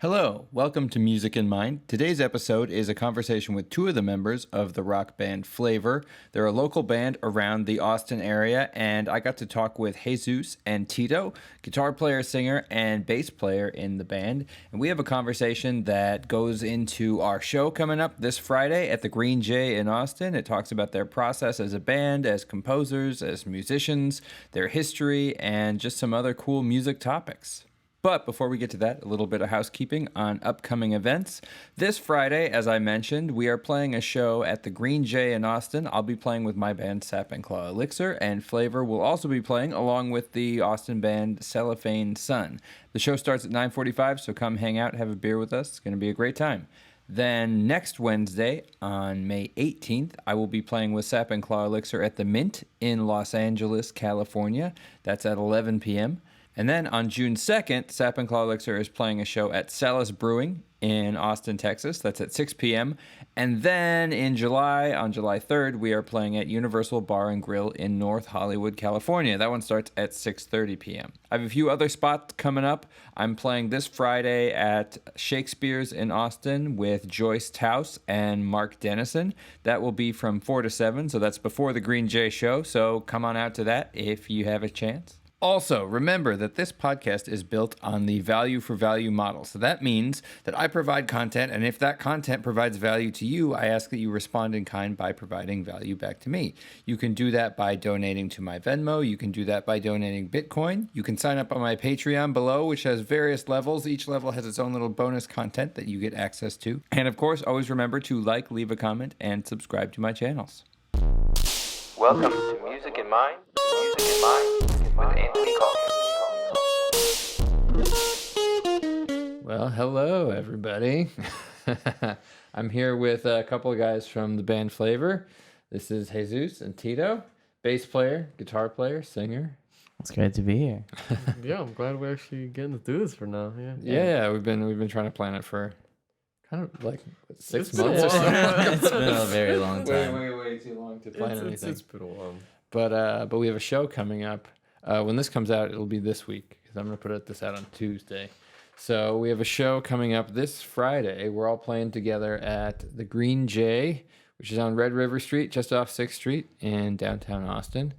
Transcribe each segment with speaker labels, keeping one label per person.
Speaker 1: Hello, welcome to Music in Mind. Today's episode is a conversation with two of the members of the rock band Flavor. They're a local band around the Austin area, and I got to talk with Jesus and Tito, guitar player, singer, and bass player in the band. And we have a conversation that goes into our show coming up this Friday at the Green Jay in Austin. It talks about their process as a band, as composers, as musicians, their history, and just some other cool music topics. But before we get to that, a little bit of housekeeping on upcoming events. This Friday, as I mentioned, we are playing a show at the Green Jay in Austin. I'll be playing with my band Sap and Claw Elixir, and Flavor will also be playing along with the Austin band Cellophane Sun. The show starts at 9:45, so come hang out, have a beer with us. It's going to be a great time. Then next Wednesday, on May 18th, I will be playing with Sap and Claw Elixir at the Mint in Los Angeles, California. That's at 11 p.m., And then on June 2nd, Sap and Claw Elixir is playing a show at Salas Brewing in Austin, Texas. That's at 6 p.m. And then in July, on July 3rd, we are playing at Universal Bar and Grill in North Hollywood, California. That one starts at 6:30 p.m. I have a few other spots coming up. I'm playing this Friday at Shakespeare's in Austin with Joyce Taus and Mark Dennison. That will be from 4 to 7, so that's before the Green Jay show. So come on out to that if you have a chance. Also, remember that this podcast is built on the value for value model. So that means that I provide content, and if that content provides value to you, I ask that you respond in kind by providing value back to me. You can do that by donating to my Venmo. You can do that by donating Bitcoin. You can sign up on my Patreon below, which has various levels. Each level has its own little bonus content that you get access to. And of course, always remember to like, leave a comment, and subscribe to my channels. Welcome to Music in Mind. Music in Mind. With Anthony Calkin. Well, hello, everybody. I'm here with a couple of guys from the band Flavor. This is Jesus and Tito, bass player, guitar player, singer.
Speaker 2: It's great to be here.
Speaker 3: Yeah, I'm glad we're actually getting to do this for now.
Speaker 1: Yeah. We've been trying to plan it for kind of like 6
Speaker 3: It's been a
Speaker 1: months or
Speaker 3: while.
Speaker 1: something.
Speaker 2: It's been a very long time.
Speaker 1: Way too long to plan anything.
Speaker 3: It's been a while.
Speaker 1: But we have a show coming up. When this comes out, it'll be this week because I'm going to put this out on Tuesday. So we have a show coming up this Friday. We're all playing together at the Green Jay, which is on Red River Street, just off 6th Street in downtown Austin.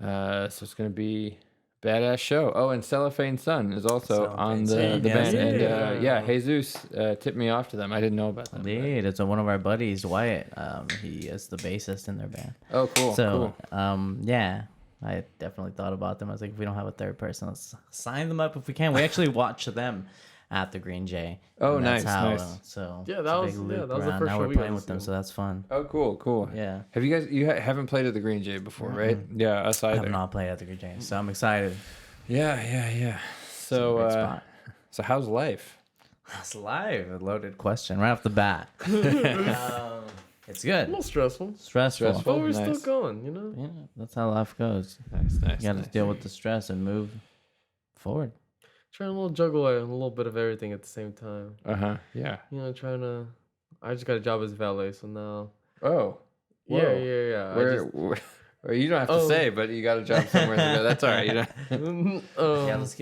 Speaker 1: So it's going to be a badass show. Oh, and Cellophane Sun is also on the band. And Jesus tipped me off to them. I didn't know about them.
Speaker 2: Indeed, it's one of our buddies, Wyatt. He is the bassist in their band.
Speaker 1: Oh, cool.
Speaker 2: So, yeah, I definitely thought about them. I was like, if we don't have a third person, let's sign them up if we can. We actually watched them at the Green Jay.
Speaker 1: Oh,
Speaker 2: nice.
Speaker 1: Nice.
Speaker 2: So
Speaker 3: Yeah, that was the first
Speaker 2: now
Speaker 3: show
Speaker 2: we're
Speaker 3: we
Speaker 2: playing
Speaker 3: got
Speaker 2: with
Speaker 3: to
Speaker 2: them,
Speaker 3: see.
Speaker 2: so that's fun.
Speaker 1: Oh, cool.
Speaker 2: Yeah.
Speaker 1: Have you guys, haven't played at the Green Jay before, right? Yeah, us
Speaker 2: I
Speaker 1: either.
Speaker 2: have not played at the Green Jay, so I'm excited.
Speaker 1: Yeah.
Speaker 2: It's a great spot.
Speaker 1: So how's life?
Speaker 2: That's live. A loaded question right off the bat. It's
Speaker 3: A
Speaker 2: good.
Speaker 3: little stressful.
Speaker 2: Stressful.
Speaker 3: But we're
Speaker 1: Nice.
Speaker 3: still going, you know?
Speaker 2: Yeah, that's how life goes.
Speaker 1: Nice.
Speaker 2: You got to deal with the stress and move forward.
Speaker 3: Trying to juggle a little bit of everything at the same time.
Speaker 1: Yeah.
Speaker 3: You know, I just got a job as valet, so now.
Speaker 1: Oh.
Speaker 3: Yeah.
Speaker 1: Where you don't have to say, but you got a job somewhere. That's all right. You don't.
Speaker 2: Yeah, let's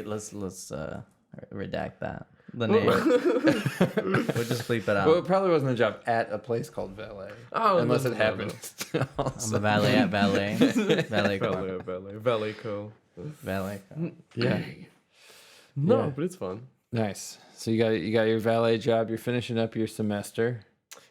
Speaker 2: redact that. The name. We'll just bleep it out.
Speaker 1: Well, it probably wasn't a job at a place called valet.
Speaker 3: Oh,
Speaker 1: unless
Speaker 3: no,
Speaker 1: it
Speaker 3: no,
Speaker 1: happened.
Speaker 2: I'm a valet at valet. Valet co.
Speaker 3: Valet co.
Speaker 2: Valet co.
Speaker 1: Yeah.
Speaker 3: No,
Speaker 1: Yeah.
Speaker 3: but it's fun.
Speaker 1: Nice. So you got your valet job. You're finishing up your semester.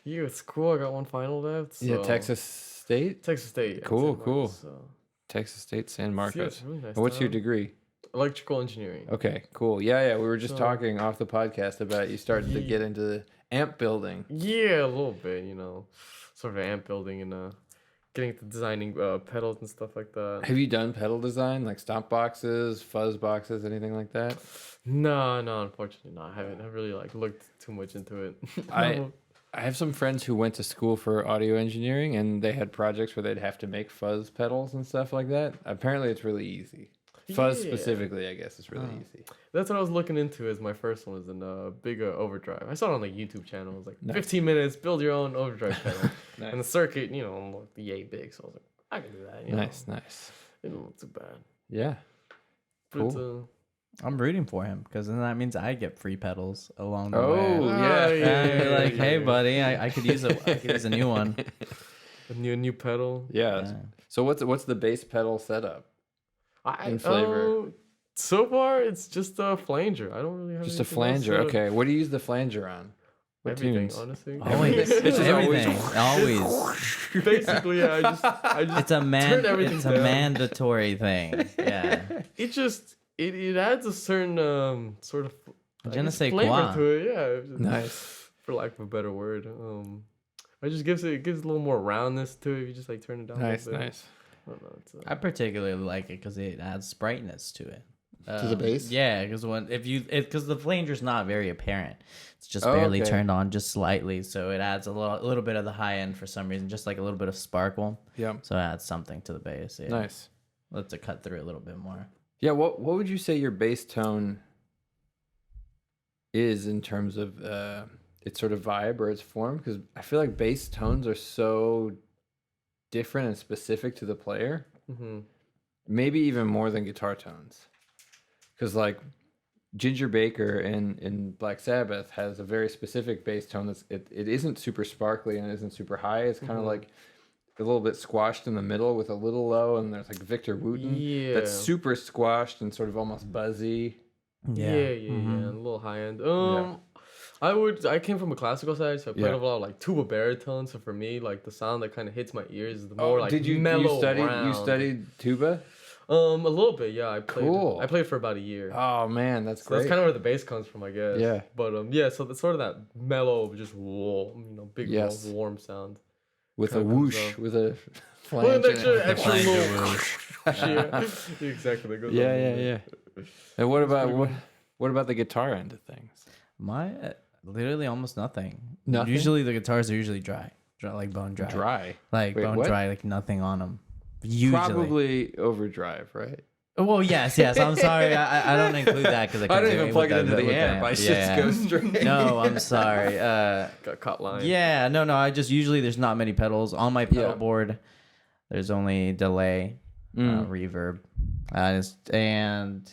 Speaker 3: Yeah, it's cool. I got one final left. So.
Speaker 1: Yeah, Texas State.
Speaker 3: Texas State. Yeah,
Speaker 1: Cool,
Speaker 3: San
Speaker 1: cool.
Speaker 3: Marcos, so.
Speaker 1: Texas State, San
Speaker 3: Yeah,
Speaker 1: Marcos.
Speaker 3: it's really nice
Speaker 1: What's your
Speaker 3: town.
Speaker 1: degree?
Speaker 3: Electrical engineering.
Speaker 1: Okay, cool. Yeah. We were just
Speaker 3: So-
Speaker 1: talking off the podcast about you started to get into the amp building.
Speaker 3: Yeah, a little bit, you know, sort of amp building and getting into designing pedals and stuff like that.
Speaker 1: Have you done pedal design, like stomp boxes, fuzz boxes, anything like that?
Speaker 3: No, unfortunately not. I haven't really looked too much into it.
Speaker 1: I have some friends who went to school for audio engineering, and they had projects where they'd have to make fuzz pedals and stuff like that. Apparently, it's really easy. Fuzz
Speaker 3: Yeah.
Speaker 1: specifically, I guess, is really easy.
Speaker 3: That's what I was looking into as my first one, is in big overdrive. I saw it on the YouTube channel. It was like
Speaker 1: Nice.
Speaker 3: 15 minutes, build your own overdrive pedal.
Speaker 1: Nice.
Speaker 3: And the circuit, you know, looked yay big. So I was like, I can do that. You
Speaker 1: Nice.
Speaker 3: know? It didn't look too bad.
Speaker 1: Yeah.
Speaker 3: But
Speaker 1: Cool.
Speaker 3: it's
Speaker 2: I'm rooting for him because then that means I get free pedals along the
Speaker 1: Oh,
Speaker 2: way.
Speaker 1: yeah.
Speaker 2: And be like, hey, buddy, I could use a new one.
Speaker 3: A new pedal.
Speaker 1: Yeah.
Speaker 2: Yeah.
Speaker 1: So what's the bass pedal setup?
Speaker 3: I
Speaker 1: In flavor.
Speaker 3: So far, it's just a flanger. I don't really have
Speaker 1: Just a
Speaker 3: anything else,
Speaker 1: flanger. Okay. What do you use the flanger on? What
Speaker 3: Everything,
Speaker 1: tunes?
Speaker 3: honestly.
Speaker 2: Always,
Speaker 1: It's just
Speaker 2: everything, always.
Speaker 3: Basically, yeah. I just
Speaker 2: It's a
Speaker 3: turn everything
Speaker 2: it's a
Speaker 3: down.
Speaker 2: mandatory thing. Yeah.
Speaker 3: it adds a certain sort of I
Speaker 2: Je ne
Speaker 3: guess
Speaker 2: sais
Speaker 3: flavor
Speaker 2: quoi.
Speaker 3: to it. Yeah.
Speaker 1: Nice.
Speaker 3: For lack of a better word. It just gives a little more roundness to it if you just like turn it down.
Speaker 1: Nice.
Speaker 3: a little bit.
Speaker 1: Nice.
Speaker 3: I don't know.
Speaker 2: I particularly like it because it adds brightness to it.
Speaker 1: To the bass?
Speaker 2: Yeah, because because the flanger's not very apparent. It's just
Speaker 1: Oh,
Speaker 2: barely
Speaker 1: okay.
Speaker 2: turned on just slightly, so it adds a little bit of the high end for some reason, just like a little bit of sparkle.
Speaker 1: Yeah.
Speaker 2: So it adds something to the bass. Yeah.
Speaker 1: Nice.
Speaker 2: Lets it cut through a little bit more.
Speaker 1: Yeah. What would you say your bass tone is in terms of its sort of vibe or its form? Because I feel like bass tones are so different and specific to the player.
Speaker 3: Mm-hmm.
Speaker 1: Maybe even more than guitar tones. Because like Ginger Baker in Black Sabbath has a very specific bass tone it isn't super sparkly and it isn't super high. It's kind of like a little bit squashed in the middle with a little low, and there's like Victor Wooten that's super squashed and sort of almost buzzy.
Speaker 3: Yeah. A little high end. I came from a classical side, so I played a lot of like tuba baritone. So for me, like the sound that kind of hits my ears is the more like
Speaker 1: did you
Speaker 3: mellow
Speaker 1: study
Speaker 3: round.
Speaker 1: you studied tuba?
Speaker 3: A little bit, yeah.
Speaker 1: Cool.
Speaker 3: I played for about a year.
Speaker 1: Oh man, that's
Speaker 3: So
Speaker 1: great.
Speaker 3: that's kind of where the bass comes from, I guess.
Speaker 1: Yeah.
Speaker 3: But yeah, so that's sort of that mellow, just big
Speaker 1: Yes.
Speaker 3: warm sound.
Speaker 1: with a
Speaker 3: kinda comes
Speaker 1: whoosh,
Speaker 3: up.
Speaker 1: with a
Speaker 3: Well,
Speaker 1: flange. in
Speaker 3: extra,
Speaker 1: it.
Speaker 3: extra
Speaker 2: Flange
Speaker 3: little. Yeah, exactly. That goes
Speaker 1: Yeah,
Speaker 3: on
Speaker 1: yeah,
Speaker 3: there.
Speaker 1: yeah. And what about what about the guitar end of things?
Speaker 2: My literally almost nothing.
Speaker 1: Nothing?
Speaker 2: Usually the guitars are usually dry like bone dry.
Speaker 1: Dry.
Speaker 2: Like
Speaker 1: Wait,
Speaker 2: bone
Speaker 1: what?
Speaker 2: dry, like nothing on them. Usually.
Speaker 1: Probably overdrive, right?
Speaker 2: Well, yes. I'm sorry. I don't include that because
Speaker 1: I don't even plug it into the amp. I just go straight.
Speaker 2: No, I'm sorry.
Speaker 3: Got caught lying.
Speaker 2: Yeah, no. I just usually there's not many pedals on my pedal
Speaker 1: Yeah.
Speaker 2: board. There's only delay, reverb, and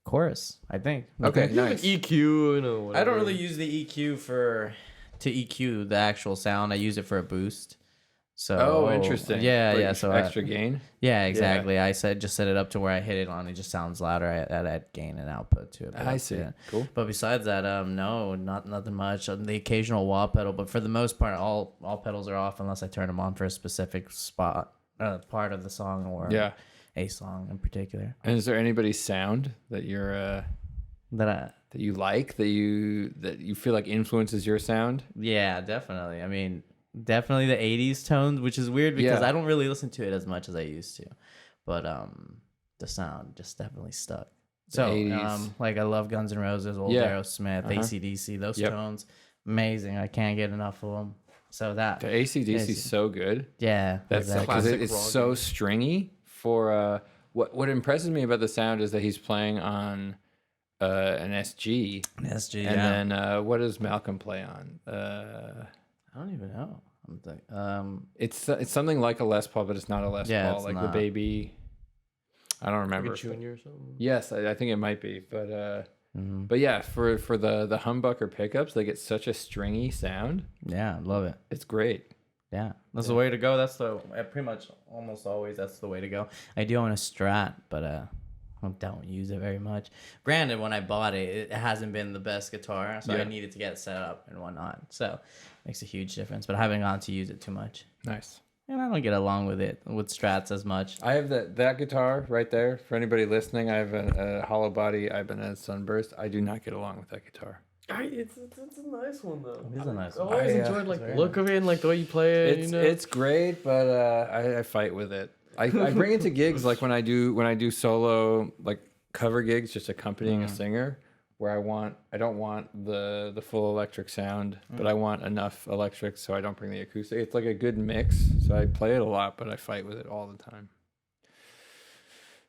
Speaker 2: chorus. I think.
Speaker 1: Okay,
Speaker 3: You have
Speaker 1: nice.
Speaker 3: an EQ, whatever.
Speaker 2: I don't really use the EQ to EQ the actual sound. I use it for a boost. So
Speaker 1: Oh, interesting.
Speaker 2: Yeah,
Speaker 1: Like
Speaker 2: yeah. So
Speaker 1: extra gain.
Speaker 2: yeah, exactly. I just set it up to where I hit it on. It just sounds louder. I add gain and output to it. But
Speaker 1: I
Speaker 2: that's
Speaker 1: see.
Speaker 2: it.
Speaker 1: Cool.
Speaker 2: But besides that, no, nothing much. The occasional wah pedal, but for the most part, all pedals are off unless I turn them on for a specific spot, part of the song or
Speaker 1: Yeah.
Speaker 2: a song in particular.
Speaker 1: And is there anybody's sound that you're
Speaker 2: That
Speaker 1: you like that you feel like influences your sound?
Speaker 2: yeah, definitely. I mean, definitely the '80s tones, which is weird because
Speaker 1: Yeah.
Speaker 2: I don't really listen to it as much as I used to, but the sound just definitely stuck. So
Speaker 1: 80s.
Speaker 2: like I love Guns N' Roses, old
Speaker 1: Yeah.
Speaker 2: Aerosmith, AC/DC, those
Speaker 1: Yep.
Speaker 2: tones, amazing. I can't get enough of them. So that
Speaker 1: The AC/DC is
Speaker 2: Yes.
Speaker 1: so good.
Speaker 2: yeah,
Speaker 1: That's
Speaker 2: exactly.
Speaker 1: because
Speaker 3: Classic
Speaker 1: it's
Speaker 3: rock
Speaker 1: so
Speaker 3: game.
Speaker 1: stringy. For what impresses me about the sound is that he's playing on an SG,
Speaker 2: SG,
Speaker 1: and
Speaker 2: yeah.
Speaker 1: then what does Malcolm play on?
Speaker 2: I don't even know. I'm like,
Speaker 1: It's something like a Les Paul, but it's not a Les
Speaker 2: Yeah,
Speaker 1: Paul.
Speaker 2: it's
Speaker 1: Like
Speaker 2: not.
Speaker 1: the baby. I don't remember.
Speaker 3: Like a junior or something.
Speaker 1: Yes, I think it might be, but
Speaker 2: mhm.
Speaker 1: but yeah, for the humbucker pickups, they get such a stringy sound.
Speaker 2: yeah, love it.
Speaker 1: It's great.
Speaker 2: Yeah, that's the way to go. That's pretty much almost always that's the way to go. I do own a Strat, but I don't use it very much. Granted, when I bought it, it hasn't been the best guitar, so
Speaker 1: Yeah.
Speaker 2: I needed to get set up and whatnot. So it makes a huge difference. But I haven't gone to use it too much,
Speaker 1: Nice.
Speaker 2: and I don't get along with it with Strats as much.
Speaker 1: I have that guitar right there. For anybody listening, I have a hollow body Ibanez Sunburst. I do not get along with that guitar.
Speaker 3: It's a nice one though.
Speaker 2: It is a nice
Speaker 3: I
Speaker 2: one.
Speaker 3: always
Speaker 1: I,
Speaker 3: enjoyed like
Speaker 2: it's
Speaker 3: the
Speaker 2: very
Speaker 3: look of it and like the way you play it.
Speaker 1: It's great, but I fight with it. I bring it to gigs like when I do solo like cover gigs, just accompanying a singer, where I don't want the full electric sound, but I want enough electric so I don't bring the acoustic. It's like a good mix, so I play it a lot, but I fight with it all the time.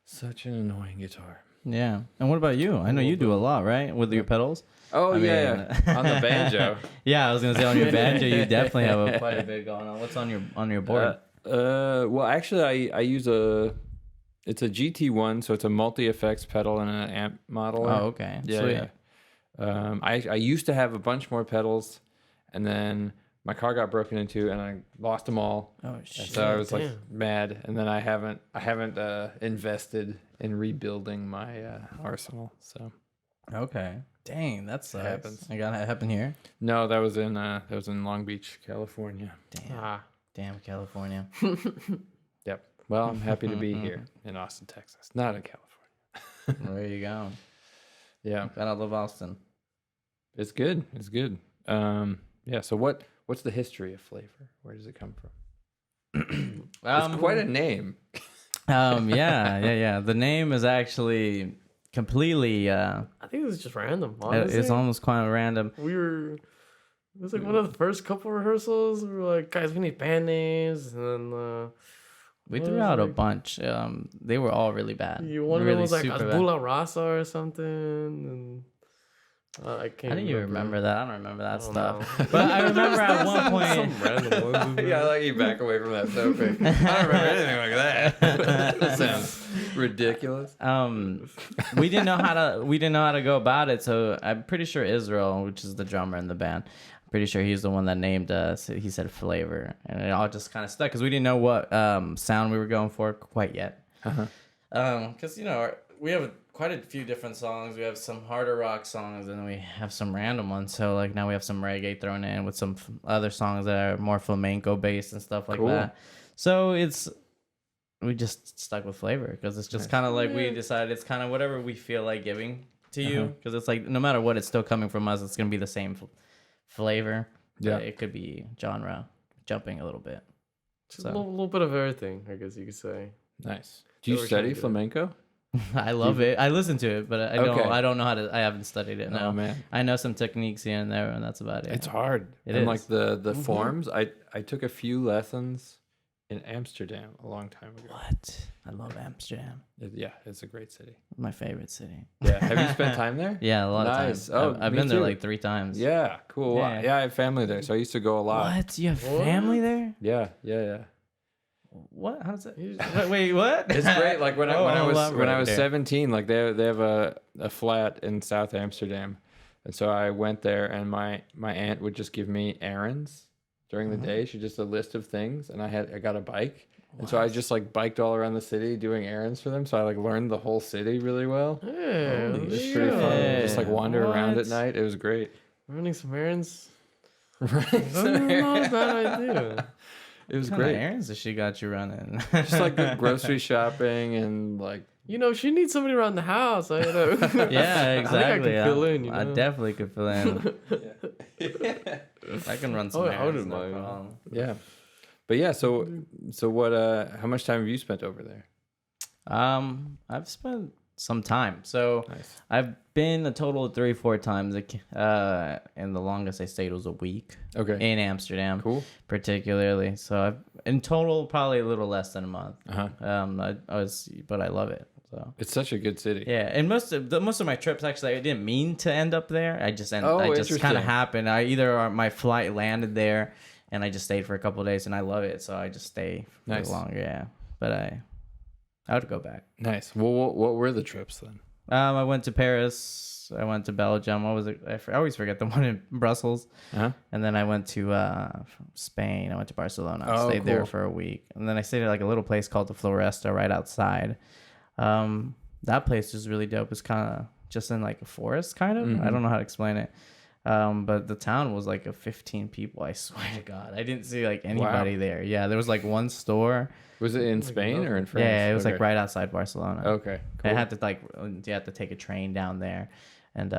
Speaker 1: Such an annoying guitar.
Speaker 2: Yeah. And what about you? I know you do a lot, right, with your pedals.
Speaker 1: Oh
Speaker 2: I
Speaker 1: yeah,
Speaker 2: mean-
Speaker 1: on the banjo.
Speaker 2: Yeah, I was gonna say on your banjo, you definitely have quite a bit going on. What's on your board?
Speaker 1: Well, actually, I use a It's a GT1, so it's a multi-effects pedal and an amp modeler.
Speaker 2: Oh, okay.
Speaker 1: Yeah,
Speaker 2: Sweet.
Speaker 1: yeah. I used to have a bunch more pedals, and then my car got broken into, and I lost them all.
Speaker 2: Oh
Speaker 1: And
Speaker 2: shit.
Speaker 1: so I was like
Speaker 3: Damn.
Speaker 1: mad, and then I haven't invested in rebuilding my arsenal. So
Speaker 2: Okay. Dang, that sucks.
Speaker 1: happens.
Speaker 2: I got it happen here.
Speaker 1: no, that was in Long Beach, California.
Speaker 2: Damn. Damn, California.
Speaker 1: Yep. Well, I'm happy to be here in Austin, Texas, not in California.
Speaker 2: There you go.
Speaker 1: Yeah,
Speaker 2: Gotta love Austin.
Speaker 1: it's good. It's good. Yeah. So what's the history of flavor? Where does it come from? It's quite a name.
Speaker 2: Yeah. The name is actually completely.
Speaker 3: I think it was just random. Honestly.
Speaker 2: It's almost quite random.
Speaker 3: It was like one of the first couple rehearsals. We were like, guys, we need band names, and then
Speaker 2: We
Speaker 3: what
Speaker 2: threw
Speaker 3: was
Speaker 2: out a
Speaker 3: like-
Speaker 2: bunch. They were all really bad.
Speaker 3: one of them
Speaker 2: really
Speaker 3: was like
Speaker 2: super bad.
Speaker 3: Azbula Rasa or something, and I can't.
Speaker 2: I didn't even remember that. I don't remember that
Speaker 3: I don't
Speaker 2: stuff.
Speaker 3: know.
Speaker 2: But I remember at one point.
Speaker 3: Some random one.
Speaker 1: Yeah, I like you back away from that topic. I don't remember anything like that. That sounds ridiculous.
Speaker 2: We didn't know how to go about it. So I'm pretty sure Israel, which is the drummer in the band, I'm pretty sure he's the one that named us. He said flavor, and it all just kind of stuck because we didn't know what sound we were going for quite yet. Because we have quite a few different songs. We have some harder rock songs, and then we have some random ones. So like now we have some reggae thrown in with some other songs that are more flamenco based and stuff like
Speaker 1: Cool.
Speaker 2: that. So we just stuck with flavor because it's just kind of like we decided it's kind of whatever we feel like giving to you because it's like no matter what, it's still coming from us. It's gonna be the same flavor.
Speaker 1: Yeah.
Speaker 2: It could be genre jumping a little bit.
Speaker 3: Just a little bit of everything, I guess you could say.
Speaker 1: Nice. Do you
Speaker 3: So we're
Speaker 1: study
Speaker 3: trying to do
Speaker 1: flamenco?
Speaker 2: I love it. I listen to it, but
Speaker 1: Okay.
Speaker 2: I don't know how to. I haven't studied it. No,
Speaker 1: Oh man,
Speaker 2: I know some techniques here and there, and that's about it.
Speaker 1: it's hard.
Speaker 2: It
Speaker 1: and
Speaker 2: is.
Speaker 1: like the forms, I took a few lessons in Amsterdam a long time ago.
Speaker 2: What? I love Amsterdam.
Speaker 1: Yeah, it's a great city.
Speaker 2: My favorite city.
Speaker 1: Yeah. Have you spent time there?
Speaker 2: Yeah, a lot of
Speaker 1: Nice.
Speaker 2: times.
Speaker 1: Oh,
Speaker 2: I've
Speaker 1: me
Speaker 2: been there
Speaker 1: too.
Speaker 2: like 3 times.
Speaker 1: Yeah, cool.
Speaker 2: Yeah.
Speaker 1: Yeah, I have family there, so I used to go a lot.
Speaker 2: What? You have
Speaker 3: What?
Speaker 2: family there?
Speaker 1: Yeah.
Speaker 2: What? How does that?
Speaker 3: You-
Speaker 2: Wait, what?
Speaker 1: It's great. Like when I was
Speaker 2: there.
Speaker 1: 17, like they have a flat in South Amsterdam, and so I went there, and my aunt would just give me errands during the day. She just a list of things, and I got a bike, and so I just like biked all around the city doing errands for them. So I like learned the whole city really well.
Speaker 3: Yeah,
Speaker 1: It was
Speaker 3: there
Speaker 1: pretty
Speaker 3: you
Speaker 1: fun.
Speaker 3: go.
Speaker 1: Just like wander around at
Speaker 3: What?
Speaker 1: night. It was great.
Speaker 3: Running some errands.
Speaker 1: Right.
Speaker 3: That's not a bad idea.
Speaker 1: It was
Speaker 2: What kind of
Speaker 1: great.
Speaker 2: errands does she got you running?
Speaker 1: Just like the grocery shopping and like
Speaker 3: She needs somebody around the house.
Speaker 2: Yeah,
Speaker 3: I think I
Speaker 2: exactly.
Speaker 3: could fill in.
Speaker 2: I definitely could fill in. I can run some
Speaker 3: Oh, I
Speaker 2: errands.
Speaker 3: wouldn't
Speaker 2: No
Speaker 3: mind.
Speaker 2: problem.
Speaker 1: yeah. But yeah, so what how much time have you spent over there?
Speaker 2: I've spent some time. So
Speaker 1: Nice.
Speaker 2: I've been a total of 3-4 times. And the longest I stayed was a week
Speaker 1: Okay.
Speaker 2: in Amsterdam,
Speaker 1: Cool.
Speaker 2: particularly. So I've in total probably a little less than a month.
Speaker 1: Uh-huh.
Speaker 2: But I love it. So
Speaker 1: It's such a good city.
Speaker 2: yeah, and most of my trips actually I didn't mean to end up there. I just
Speaker 1: Oh,
Speaker 2: kind of
Speaker 1: interesting.
Speaker 2: happened. My flight landed there, and I just stayed for a couple of days, and I love it. So I just stay for
Speaker 1: Nice.
Speaker 2: longer. Yeah, but I would go back.
Speaker 1: Nice. Well, what were the trips then?
Speaker 2: I went to Paris. I went to Belgium. What was it? I always forget the one in Brussels.
Speaker 1: Uh-huh.
Speaker 2: And then I went to Spain. I went to Barcelona. I
Speaker 1: Oh,
Speaker 2: stayed there
Speaker 1: cool.
Speaker 2: for a week. And then I stayed at like a little place called the Floresta right outside. That place was really dope. It's kind of just in like a forest, kind of. I don't know how to explain it. But the town was like 15 people. I swear to God, I didn't see like anybody there. Yeah, there was like one store.
Speaker 1: Was it in Spain or in France?
Speaker 2: Yeah, it was like
Speaker 1: Okay.
Speaker 2: right outside Barcelona.
Speaker 1: Okay. Cool.
Speaker 2: I had to you had to take a train down there, and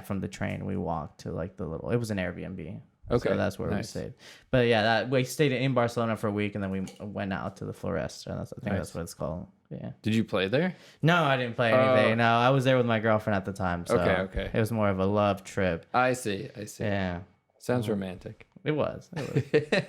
Speaker 2: from the train we walked to like it was an Airbnb.
Speaker 1: Okay,
Speaker 2: So that's where we
Speaker 1: nice.
Speaker 2: stayed. But yeah, we stayed in Barcelona for a week, and then we went out to the Floresta. I think
Speaker 1: Nice.
Speaker 2: that's what it's called. Yeah.
Speaker 1: Did you play there?
Speaker 2: No, I didn't play anything. No, I was there with my girlfriend at the time. So
Speaker 1: Okay.
Speaker 2: It was more of a love trip.
Speaker 1: I see.
Speaker 2: Yeah.
Speaker 1: Sounds romantic.
Speaker 2: It was.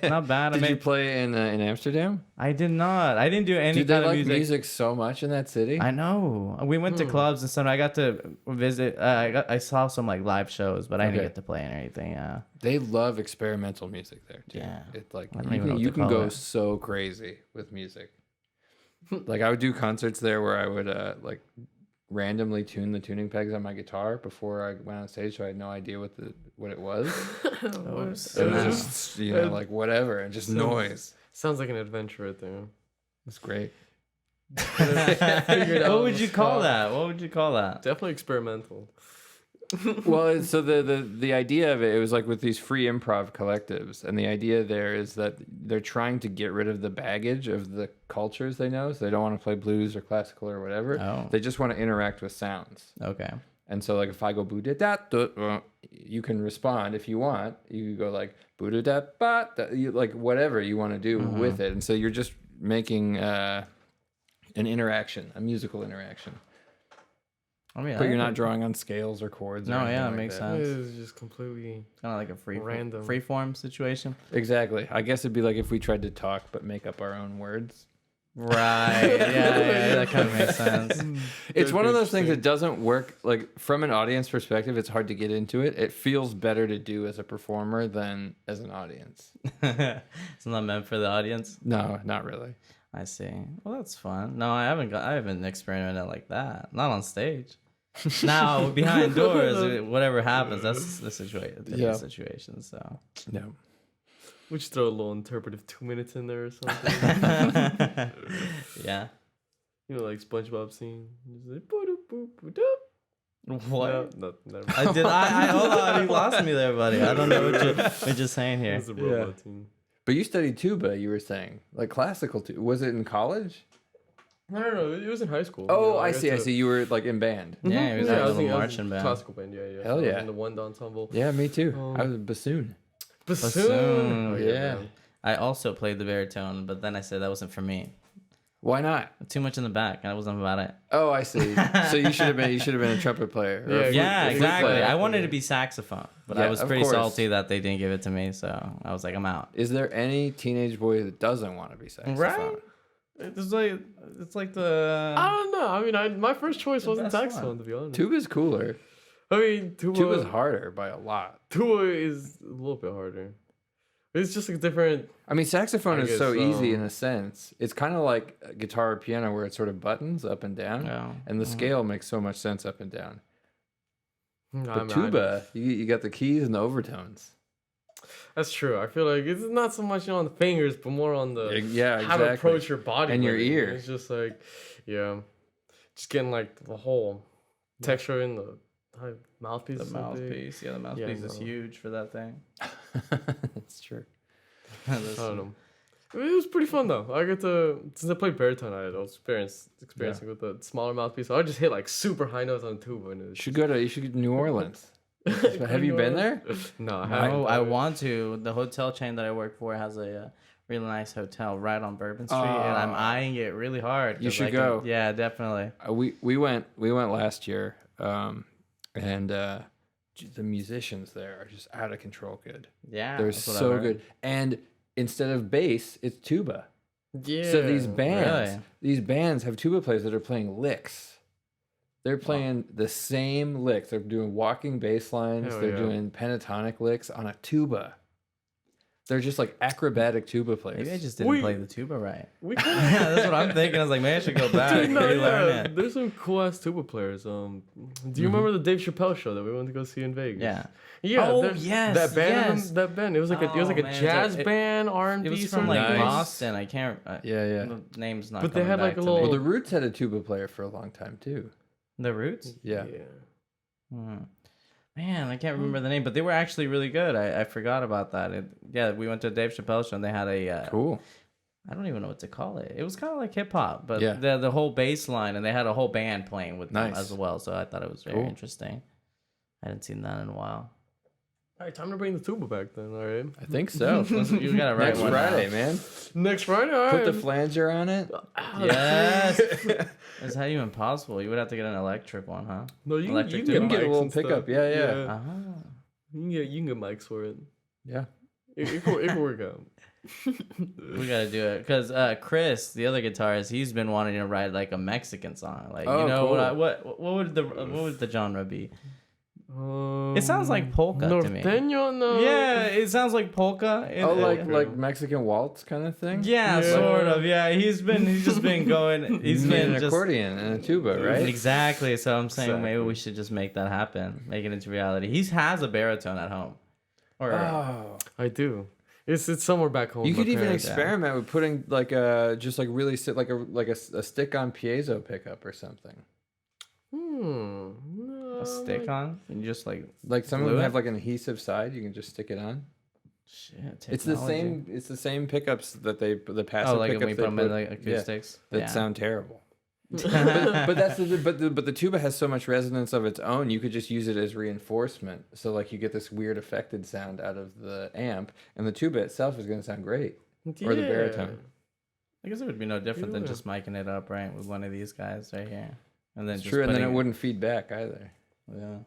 Speaker 2: Not bad.
Speaker 1: Did you play in Amsterdam?
Speaker 2: I did not. I didn't do any
Speaker 1: Dude, they
Speaker 2: kind of
Speaker 1: like music so much in that city.
Speaker 2: I know. We went to clubs and stuff. I got to visit. I saw some like live shows, but I didn't
Speaker 1: Okay.
Speaker 2: get to play or anything.
Speaker 1: They love experimental music there too.
Speaker 2: Yeah.
Speaker 1: It's like
Speaker 2: I don't even know what
Speaker 1: you
Speaker 2: to
Speaker 1: can
Speaker 2: call
Speaker 1: go
Speaker 2: it.
Speaker 1: so crazy with music. Like I would do concerts there where I would like randomly tune the tuning pegs on my guitar before I went on stage, so I had no idea what it was. It was just like whatever and just noise.
Speaker 3: Sounds like an adventure right there.
Speaker 1: It's great.
Speaker 2: What would you call that? What would you call that?
Speaker 3: Definitely experimental.
Speaker 1: Well, so the idea of it was like with these free improv collectives, and the idea there is that they're trying to get rid of the baggage of the cultures they know, so they don't want to play blues or classical or whatever.
Speaker 2: Oh.
Speaker 1: They just want to interact with sounds.
Speaker 2: Okay.
Speaker 1: And so like if I go boo da da, you can respond if you want. You go like boo da da ba, like whatever you want to do with it, and so you're just making an interaction, a musical interaction.
Speaker 2: I mean,
Speaker 1: But you're not drawing on scales or chords.
Speaker 2: No,
Speaker 1: or
Speaker 2: yeah, it
Speaker 1: like
Speaker 2: makes
Speaker 1: that.
Speaker 2: sense.
Speaker 3: It's just completely
Speaker 2: Kind of like a
Speaker 3: Random.
Speaker 2: free form situation.
Speaker 1: Exactly. I guess it'd be like if we tried to talk but make up our own words.
Speaker 2: Right. Yeah, that kind of makes sense.
Speaker 1: It's one of those things that doesn't work. Like from an audience perspective, it's hard to get into it. It feels better to do as a performer than as an audience.
Speaker 2: It's not meant for the audience.
Speaker 1: No, not really.
Speaker 2: I see. Well, that's fun. No, I haven't experimented like that. Not on stage. Now behind doors, whatever happens, that's the situation. So
Speaker 1: No.
Speaker 3: we should throw a little interpretive 2 minutes in there or something.
Speaker 2: yeah.
Speaker 3: You know, like SpongeBob scene. Just like, "Boo-doo-boo-boo-doo."
Speaker 2: What?
Speaker 3: No, never
Speaker 2: I did. I hold on. You lost me there, buddy. I don't know what you're saying here.
Speaker 3: It's a robot team.
Speaker 1: But you studied tuba, you were saying. Like classical tuba. Was it in college?
Speaker 3: No. It was in high school.
Speaker 1: Oh,
Speaker 3: You know,
Speaker 1: I
Speaker 3: got
Speaker 1: see. I
Speaker 3: to-
Speaker 1: see. You were like in band.
Speaker 2: Yeah, it was
Speaker 3: Yeah,
Speaker 2: like
Speaker 3: I
Speaker 2: a
Speaker 3: was
Speaker 2: little
Speaker 3: in
Speaker 2: marching band.
Speaker 3: classical band. Yeah.
Speaker 1: Hell
Speaker 3: I was
Speaker 1: yeah.
Speaker 3: in the one ensemble.
Speaker 1: Yeah, me too.
Speaker 3: Oh.
Speaker 1: I was a bassoon.
Speaker 2: Bassoon.
Speaker 3: Oh,
Speaker 1: Yeah.
Speaker 3: man.
Speaker 2: I also played the baritone, but then I said that wasn't for me.
Speaker 1: Why not?
Speaker 2: Too much in the back, and I wasn't about it.
Speaker 1: Oh, I see. So you should have been a trumpet player. Or a flute-
Speaker 2: Yeah,
Speaker 1: a flute
Speaker 2: exactly.
Speaker 1: player.
Speaker 2: I wanted to be saxophone, but I
Speaker 1: Yeah,
Speaker 2: was
Speaker 1: of
Speaker 2: pretty
Speaker 1: course.
Speaker 2: salty that they didn't give it to me, so I was like, I'm out.
Speaker 1: Is there any teenage boy that doesn't want to be saxophone?
Speaker 2: Right? It's like the
Speaker 3: I don't know. I mean, my first choice wasn't
Speaker 2: best
Speaker 3: saxophone,
Speaker 2: one.
Speaker 3: to be honest.
Speaker 1: Tuba's cooler.
Speaker 3: I mean,
Speaker 1: Tuba's harder by a lot.
Speaker 3: Tuba is a little bit harder. It's just a different.
Speaker 1: I mean, saxophone
Speaker 3: I
Speaker 1: is
Speaker 3: guess,
Speaker 1: so easy in a sense. It's kind of like a guitar or piano where it sort of buttons up and down,
Speaker 2: Yeah.
Speaker 1: and the scale makes so much sense up and down.
Speaker 3: I
Speaker 1: But
Speaker 3: mean,
Speaker 1: tuba, you got the keys and the overtones.
Speaker 3: That's true. I feel like it's not so much on the fingers, but more on the
Speaker 1: Yeah,
Speaker 3: how to
Speaker 1: exactly.
Speaker 3: approach your body
Speaker 1: And your
Speaker 3: with it.
Speaker 1: ear.
Speaker 3: It's just like, yeah, just getting like the whole texture in the mouthpiece.
Speaker 2: The
Speaker 3: is so big.
Speaker 2: mouthpiece. Yeah, the mouthpiece is
Speaker 3: no.
Speaker 2: huge for that thing.
Speaker 1: That's true.
Speaker 3: I don't know. I mean, it was pretty fun though. I got to since I played baritone, I was experiencing with the smaller mouthpiece. So I just hit like super high notes on tuba, and it was
Speaker 1: You should go to New Orleans. Have you been there?
Speaker 3: No, I haven't.
Speaker 2: I want to. The hotel chain that I work for has a really nice hotel right on Bourbon Street, and I'm eyeing it really hard.
Speaker 1: You
Speaker 2: 'cause
Speaker 1: should
Speaker 2: I can-
Speaker 1: go.
Speaker 2: Yeah, definitely.
Speaker 1: We went last year, and the musicians there are just out of control good.
Speaker 2: Yeah,
Speaker 1: They're
Speaker 2: that's what I've
Speaker 1: so
Speaker 2: heard.
Speaker 1: good. And instead of bass, it's tuba.
Speaker 3: Yeah.
Speaker 1: So these
Speaker 2: Really?
Speaker 1: bands have tuba players that are playing licks. They're playing the same licks. They're doing walking bass lines.
Speaker 3: Hell
Speaker 1: They're
Speaker 3: yeah.
Speaker 1: doing pentatonic licks on a tuba. They're just like acrobatic tuba players.
Speaker 2: Maybe I just didn't play the tuba right.
Speaker 3: We
Speaker 2: Yeah, that's what I'm thinking. I was like, man, I should go back.
Speaker 3: Dude, no,
Speaker 2: relearn
Speaker 3: yeah.
Speaker 2: it.
Speaker 3: There's some cool ass tuba players. Do you remember the Dave Chappelle show that we went to go see in Vegas?
Speaker 2: Yeah.
Speaker 3: Yeah.
Speaker 2: Oh,
Speaker 3: there's
Speaker 2: yes,
Speaker 3: That band.
Speaker 2: yes.
Speaker 3: That band. It was like a
Speaker 2: Oh, man,
Speaker 3: jazz
Speaker 2: it-
Speaker 3: band, R&B.
Speaker 2: It was
Speaker 3: sort
Speaker 2: from
Speaker 3: of
Speaker 2: like
Speaker 3: thing.
Speaker 1: Nice.
Speaker 2: Boston. I can't.
Speaker 1: Yeah.
Speaker 2: The name's not.
Speaker 3: But they
Speaker 2: coming
Speaker 3: had, like,
Speaker 2: back
Speaker 3: a
Speaker 2: to
Speaker 3: little-
Speaker 2: me.
Speaker 1: Well, the Roots had a tuba player for a long time too.
Speaker 2: The Roots.
Speaker 1: Yeah.
Speaker 2: Man, I can't remember the name, but they were actually really good. I forgot about that. Yeah, we went to a Dave Chappelle show and they had a
Speaker 1: Cool.
Speaker 2: I don't even know what to call it. It was kind of like hip hop, but
Speaker 1: Yeah.
Speaker 2: the whole bass line, and they had a whole band playing with them
Speaker 1: Nice.
Speaker 2: as well. So I thought it was very
Speaker 1: Cool.
Speaker 2: interesting. I hadn't seen that in a while.
Speaker 3: All right, time to bring the tuba back then. All right.
Speaker 1: I think so.
Speaker 2: You got to write
Speaker 1: Next
Speaker 2: one
Speaker 1: Friday,
Speaker 2: down.
Speaker 1: man.
Speaker 3: Next Friday. All
Speaker 1: Put
Speaker 3: right.
Speaker 1: the flanger on it.
Speaker 2: Yes, it's how even possible. You would have to get an electric one, huh?
Speaker 3: No, you
Speaker 2: Electric
Speaker 3: can
Speaker 2: tuba.
Speaker 3: get
Speaker 1: You can get a
Speaker 3: mics
Speaker 1: little
Speaker 3: and stuff.
Speaker 1: pickup. Yeah.
Speaker 2: Uh-huh.
Speaker 3: You can get mics for it.
Speaker 1: Yeah.
Speaker 3: It can work out.
Speaker 2: We gotta do it because Chris, the other guitarist, he's been wanting to write like a Mexican song. Like,
Speaker 1: Oh,
Speaker 2: you know
Speaker 1: cool.
Speaker 2: what would the genre be? It sounds like polka to me.
Speaker 3: Norteño, no.
Speaker 2: Yeah, it sounds like polka.
Speaker 1: Oh, like Mexican waltz kind of thing.
Speaker 2: Yeah, sort of. Yeah, he's just been going. He's been
Speaker 1: an
Speaker 2: just
Speaker 1: accordion and a tuba, right?
Speaker 2: exactly. So I'm saying maybe
Speaker 1: Exactly.
Speaker 2: we should just make that happen, make it into reality. He has a baritone at home, or
Speaker 1: Oh,
Speaker 3: I do. It's somewhere back home.
Speaker 1: you
Speaker 3: with
Speaker 1: could
Speaker 3: my
Speaker 1: even
Speaker 3: parents.
Speaker 1: experiment with putting like just like really sit like a stick-on piezo pickup or something.
Speaker 3: No,
Speaker 2: a stick on, and you just like
Speaker 1: Like some of
Speaker 2: Glue
Speaker 1: them
Speaker 2: it?
Speaker 1: have like an adhesive side. You can just stick it on.
Speaker 2: shit.
Speaker 1: It's the
Speaker 2: technology.
Speaker 1: same. It's the same pickups that the passive
Speaker 2: Oh, like
Speaker 1: pickups
Speaker 2: when we
Speaker 1: they
Speaker 2: put them in
Speaker 1: put-
Speaker 2: like acoustics.
Speaker 1: that sound terrible. but that's but the tuba has so much resonance of its own. You could just use it as reinforcement. So like you get this weird affected sound out of the amp, and the tuba itself is going to sound great. Or the baritone.
Speaker 2: I guess it would be no different than
Speaker 3: Yeah.
Speaker 2: just miking it up, right, with one of these guys right here, and then
Speaker 1: It's
Speaker 2: just
Speaker 1: true, and then
Speaker 2: putting
Speaker 1: it wouldn't feed back either.
Speaker 2: Yeah.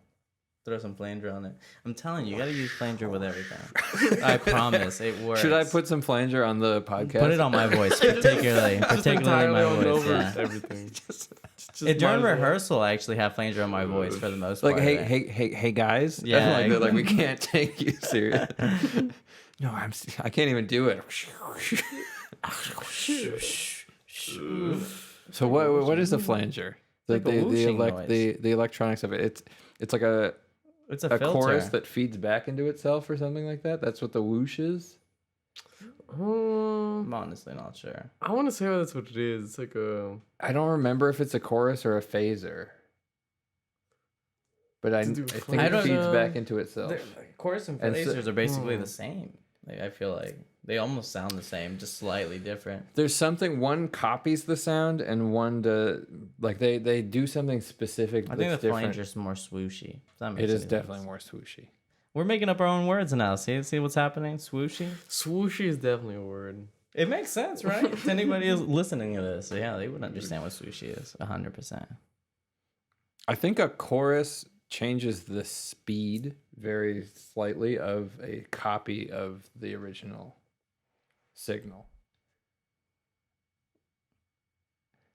Speaker 2: Throw some flanger on it. I'm telling you, you gotta use flanger with everything. I promise, it works.
Speaker 1: Should I put some flanger on the podcast?
Speaker 2: Put it on my voice, particularly
Speaker 3: entirely
Speaker 2: my
Speaker 3: on
Speaker 2: voice.
Speaker 3: over
Speaker 2: Yeah.
Speaker 3: everything.
Speaker 2: During rehearsal, I actually have flanger on my voice for the most
Speaker 1: like,
Speaker 2: part.
Speaker 1: hey guys.
Speaker 2: Yeah,
Speaker 1: like we can't take you serious. No, I can't even do it. So what is a flanger?
Speaker 2: Like a whooshing noise.
Speaker 1: The electronics of it. It's like a
Speaker 2: It's a
Speaker 1: chorus
Speaker 2: filter.
Speaker 1: that feeds back into itself or something like that. That's what the whoosh is.
Speaker 2: I'm honestly not sure.
Speaker 3: I want to say that's what it is. It's like a.
Speaker 1: I don't remember if it's a chorus or a phaser. But I
Speaker 3: To do
Speaker 1: think
Speaker 3: flanger.
Speaker 2: I
Speaker 1: it
Speaker 2: don't
Speaker 1: feeds
Speaker 3: know.
Speaker 1: back into itself.
Speaker 2: Chorus and
Speaker 1: And so-
Speaker 2: phasers are basically the same. Like, I feel like they almost sound the same, just slightly different.
Speaker 1: There's something, one copies the sound and one like they do something specific
Speaker 2: I
Speaker 1: that's
Speaker 2: think the
Speaker 1: different.
Speaker 2: flanger's more swooshy. If that makes
Speaker 1: It is
Speaker 2: any
Speaker 1: definitely
Speaker 2: sense.
Speaker 1: more swooshy.
Speaker 2: We're making up our own words now. See what's happening? Swooshy.
Speaker 3: Swooshy is definitely a word.
Speaker 2: It makes sense, right? If anybody is listening to this, yeah, they would understand what swooshy is 100%.
Speaker 1: I think a chorus changes the speed very slightly of a copy of the original signal.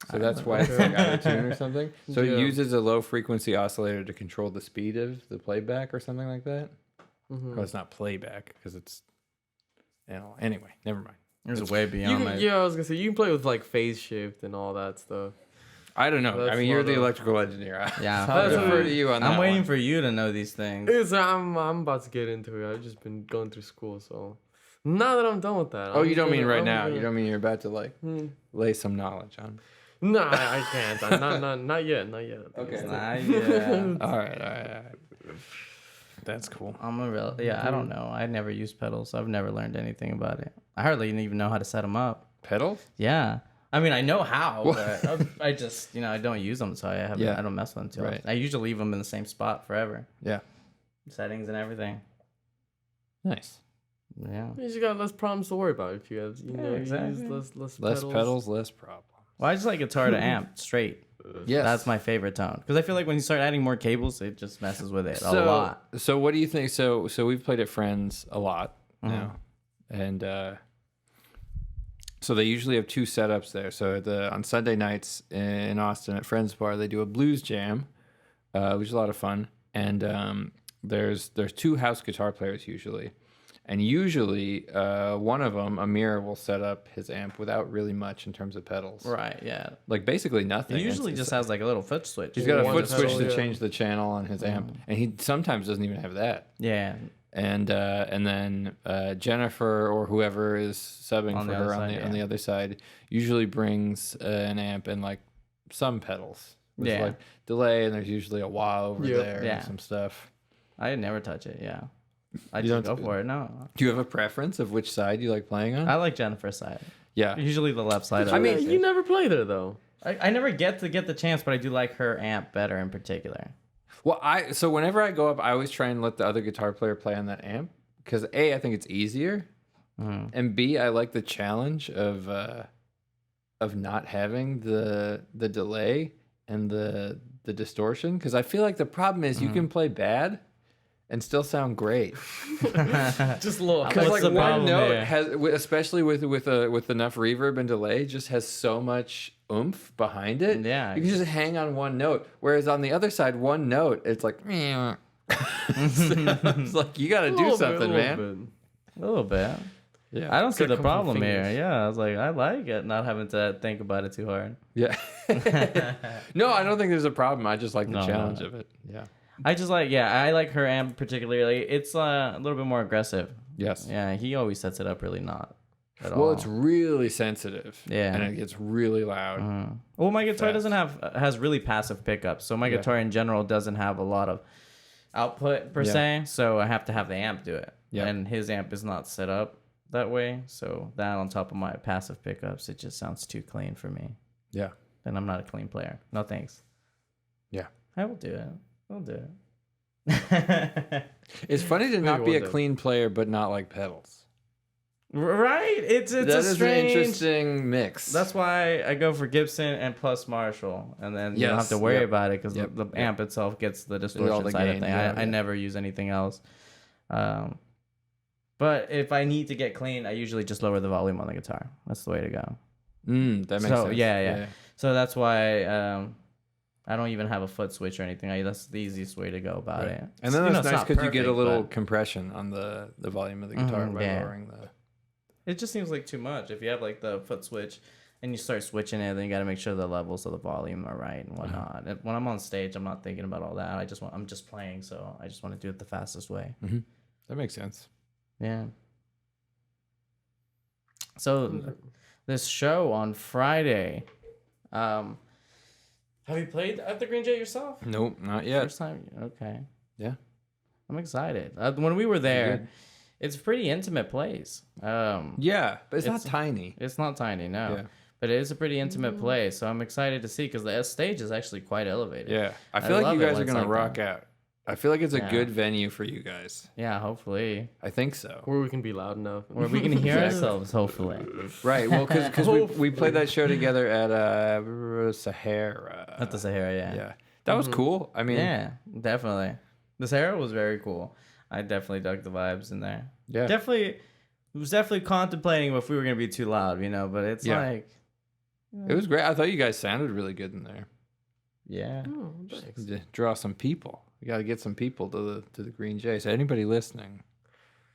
Speaker 1: So that's why it's like out of tune or something. So
Speaker 3: Yeah.
Speaker 1: it uses a low frequency oscillator to control the speed of the playback or something like that.
Speaker 3: Mhm.
Speaker 1: Well, it's not playback because it's, anyway, never mind.
Speaker 2: There's way
Speaker 3: You
Speaker 2: beyond
Speaker 3: can,
Speaker 2: my...
Speaker 3: yeah, I was gonna say you can play with like phase shift and all that stuff.
Speaker 1: I don't know.
Speaker 3: That's
Speaker 1: I mean, you're
Speaker 3: not
Speaker 1: the
Speaker 3: a-
Speaker 1: electrical engineer.
Speaker 2: Yeah,
Speaker 1: I'll
Speaker 3: That's
Speaker 1: defer
Speaker 3: what-
Speaker 1: to you on that.
Speaker 2: I'm waiting
Speaker 1: one.
Speaker 2: for you to know these things.
Speaker 3: I'm about to get into it. I've just been going through school, so now that I'm done with that.
Speaker 1: Oh,
Speaker 3: I'm
Speaker 1: you don't mean
Speaker 3: gonna-
Speaker 1: right
Speaker 3: I'm
Speaker 1: now.
Speaker 3: gonna-
Speaker 1: You don't mean you're about to like
Speaker 3: Hmm.
Speaker 1: lay some knowledge on.
Speaker 3: No, I can't. Not yet. Not yet.
Speaker 1: Okay.
Speaker 2: Nah, yeah.
Speaker 1: All right. That's cool.
Speaker 2: I'm a real... Yeah, I don't know. I never used pedals, so I've never learned anything about it. I hardly even know how to set them up.
Speaker 1: Pedals?
Speaker 2: Yeah. I mean, I know how, but I just, I don't use them, so I don't mess with them too
Speaker 1: Right.
Speaker 2: often. I usually leave them in the same spot forever.
Speaker 1: Yeah.
Speaker 2: Settings and everything.
Speaker 1: Nice.
Speaker 2: Yeah.
Speaker 3: You just got less problems to worry about if you have, you
Speaker 2: exactly.
Speaker 3: use less
Speaker 1: Less
Speaker 3: pedals.
Speaker 1: pedals, less problems.
Speaker 2: Well, I just like guitar to amp straight.
Speaker 1: Yes.
Speaker 2: That's my favorite tone. Because I feel like when you start adding more cables, it just messes with it a lot.
Speaker 1: So what do you think? So we've played at Friends a lot
Speaker 2: Mm-hmm.
Speaker 1: now, and so they usually have two setups there. So on Sunday nights in Austin at Friends Bar, they do a blues jam, which is a lot of fun. And there's two house guitar players usually, and usually one of them, Amir, will set up his amp without really much in terms of pedals,
Speaker 2: Right, yeah.
Speaker 1: like basically nothing.
Speaker 2: It usually
Speaker 1: It's
Speaker 2: just has like a little foot switch.
Speaker 1: He's got a
Speaker 3: One
Speaker 1: foot switch
Speaker 3: pedal,
Speaker 1: to
Speaker 3: yeah.
Speaker 1: change the channel on his amp, and he sometimes doesn't even have that.
Speaker 2: Yeah.
Speaker 1: And then Jennifer or whoever is subbing
Speaker 2: On
Speaker 1: for
Speaker 2: the
Speaker 1: her
Speaker 2: other
Speaker 1: on
Speaker 2: side,
Speaker 1: the on the
Speaker 2: yeah.
Speaker 1: other side usually brings an amp and like some pedals. With
Speaker 2: Yeah.
Speaker 1: like delay, and there's usually a wah over
Speaker 3: Yep.
Speaker 1: there
Speaker 2: Yeah.
Speaker 1: and some stuff.
Speaker 2: I never touch it, yeah. I
Speaker 1: You
Speaker 2: just
Speaker 1: don't-
Speaker 2: go for it, no.
Speaker 1: Do you have a preference of which side you like playing on?
Speaker 2: I like Jennifer's side.
Speaker 1: Yeah.
Speaker 2: Usually the left side.
Speaker 1: I mean,
Speaker 3: You never play there though.
Speaker 2: I never get the chance, but I do like her amp better in particular.
Speaker 1: Well, so whenever I go up, I always try and let the other guitar player play on that amp because A, I think it's easier, and B, I like the challenge of not having the delay and the distortion because I feel like the problem is you can play bad and still sound great.
Speaker 3: Just a little.
Speaker 1: Because
Speaker 2: What's
Speaker 1: like
Speaker 2: the
Speaker 1: one
Speaker 2: problem
Speaker 1: note
Speaker 2: there?
Speaker 1: has, especially with enough reverb and delay, just has so much oomph behind it.
Speaker 2: Yeah.
Speaker 1: you can just hang on one note. Whereas on the other side, one note, it's like It's like, you got to do something, man.
Speaker 2: A little bit.
Speaker 1: Yeah.
Speaker 2: I don't see
Speaker 3: Gotta
Speaker 2: the
Speaker 3: come from
Speaker 2: problem
Speaker 3: the
Speaker 2: here.
Speaker 3: fingers.
Speaker 2: Yeah, I was like, I like it, not having to think about it too hard.
Speaker 1: Yeah. No, I don't think there's a problem. I just like the
Speaker 2: No,
Speaker 1: challenge
Speaker 2: no.
Speaker 1: of it. Yeah.
Speaker 2: I like her amp particularly. It's a little bit more aggressive.
Speaker 1: Yes.
Speaker 2: Yeah, he always sets it up really not at all.
Speaker 1: Well, it's really sensitive.
Speaker 2: Yeah.
Speaker 1: And it gets really loud.
Speaker 2: Well, my guitar
Speaker 1: fast.
Speaker 2: has really passive pickups, so my
Speaker 1: Yeah.
Speaker 2: guitar in general doesn't have a lot of output per se. So I have to have the amp do it.
Speaker 1: Yeah.
Speaker 2: And his amp is not set up that way, so that on top of my passive pickups, it just sounds too clean for me.
Speaker 1: Yeah.
Speaker 2: And I'm not a clean player. No thanks.
Speaker 1: Yeah.
Speaker 2: I will do it. I'll do it.
Speaker 1: It's funny to not be
Speaker 3: one
Speaker 1: a
Speaker 3: day.
Speaker 1: clean player, but not like pedals.
Speaker 2: Right? It's
Speaker 1: That
Speaker 2: a
Speaker 1: is
Speaker 2: strange.
Speaker 1: an interesting mix.
Speaker 2: That's why I go for Gibson and plus Marshall, and then you don't have
Speaker 1: Yes,
Speaker 2: to worry
Speaker 1: yep.
Speaker 2: about it because
Speaker 1: Yep,
Speaker 2: the
Speaker 1: yep.
Speaker 2: amp itself gets the distortion
Speaker 1: the
Speaker 2: side of
Speaker 1: gain,
Speaker 2: thing.
Speaker 1: yeah,
Speaker 2: I
Speaker 1: yeah.
Speaker 2: never use anything else. But if I need to get clean, I usually just lower the volume on the guitar. That's the way to go.
Speaker 1: That makes
Speaker 2: So,
Speaker 1: sense.
Speaker 2: yeah. So that's why I don't even have a foot switch or anything. That's the easiest way to go about it.
Speaker 1: And then
Speaker 2: You know,
Speaker 1: that's
Speaker 2: it's
Speaker 1: nice
Speaker 2: not
Speaker 1: because you get a
Speaker 2: perfect,
Speaker 1: little
Speaker 2: but
Speaker 1: compression on the volume of the guitar by
Speaker 2: yeah.
Speaker 1: lowering the.
Speaker 2: it just seems like too much. If you have like the foot switch and you start switching it, then you got to make sure the levels of the volume are right and whatnot. And when I'm on stage, I'm not thinking about all that. I'm just playing, so I just want to do it the fastest way.
Speaker 1: That makes sense.
Speaker 2: Yeah. So this show on Friday, have you played at the Green Jay yourself?
Speaker 1: Nope, not yet.
Speaker 2: First time? Okay.
Speaker 1: Yeah.
Speaker 2: I'm excited. When we were there,
Speaker 1: good.
Speaker 2: it's a pretty intimate place.
Speaker 1: Yeah, but it's not
Speaker 2: It's-
Speaker 1: tiny.
Speaker 2: It's not tiny, no.
Speaker 1: Yeah.
Speaker 2: But it is a pretty intimate place, so I'm excited to see because the stage is actually quite elevated.
Speaker 1: Yeah, I
Speaker 2: I
Speaker 1: feel like
Speaker 2: love
Speaker 1: you
Speaker 2: it
Speaker 1: guys
Speaker 2: when
Speaker 1: are
Speaker 2: it's
Speaker 1: gonna
Speaker 2: like
Speaker 1: rock
Speaker 2: that.
Speaker 1: out. I feel like it's a
Speaker 2: Yeah.
Speaker 1: good venue for you guys.
Speaker 2: Yeah, hopefully.
Speaker 1: I think so.
Speaker 3: Where we can be loud enough.
Speaker 2: Where we can hear ourselves, hopefully.
Speaker 1: Right. Well, because we played that show together at Sahara.
Speaker 2: At the Sahara, yeah.
Speaker 1: Yeah, that was cool. I mean,
Speaker 2: Yeah, definitely. The Sahara was very cool. I definitely dug the vibes in there.
Speaker 1: Yeah.
Speaker 2: Definitely, was definitely contemplating if we were going to be too loud, but it's
Speaker 1: Yeah.
Speaker 2: like,
Speaker 1: it was great. I thought you guys sounded really good in there.
Speaker 2: yeah.
Speaker 3: Oh, thanks.
Speaker 1: To draw some people. You got to get some people to the Green Jay. So anybody listening,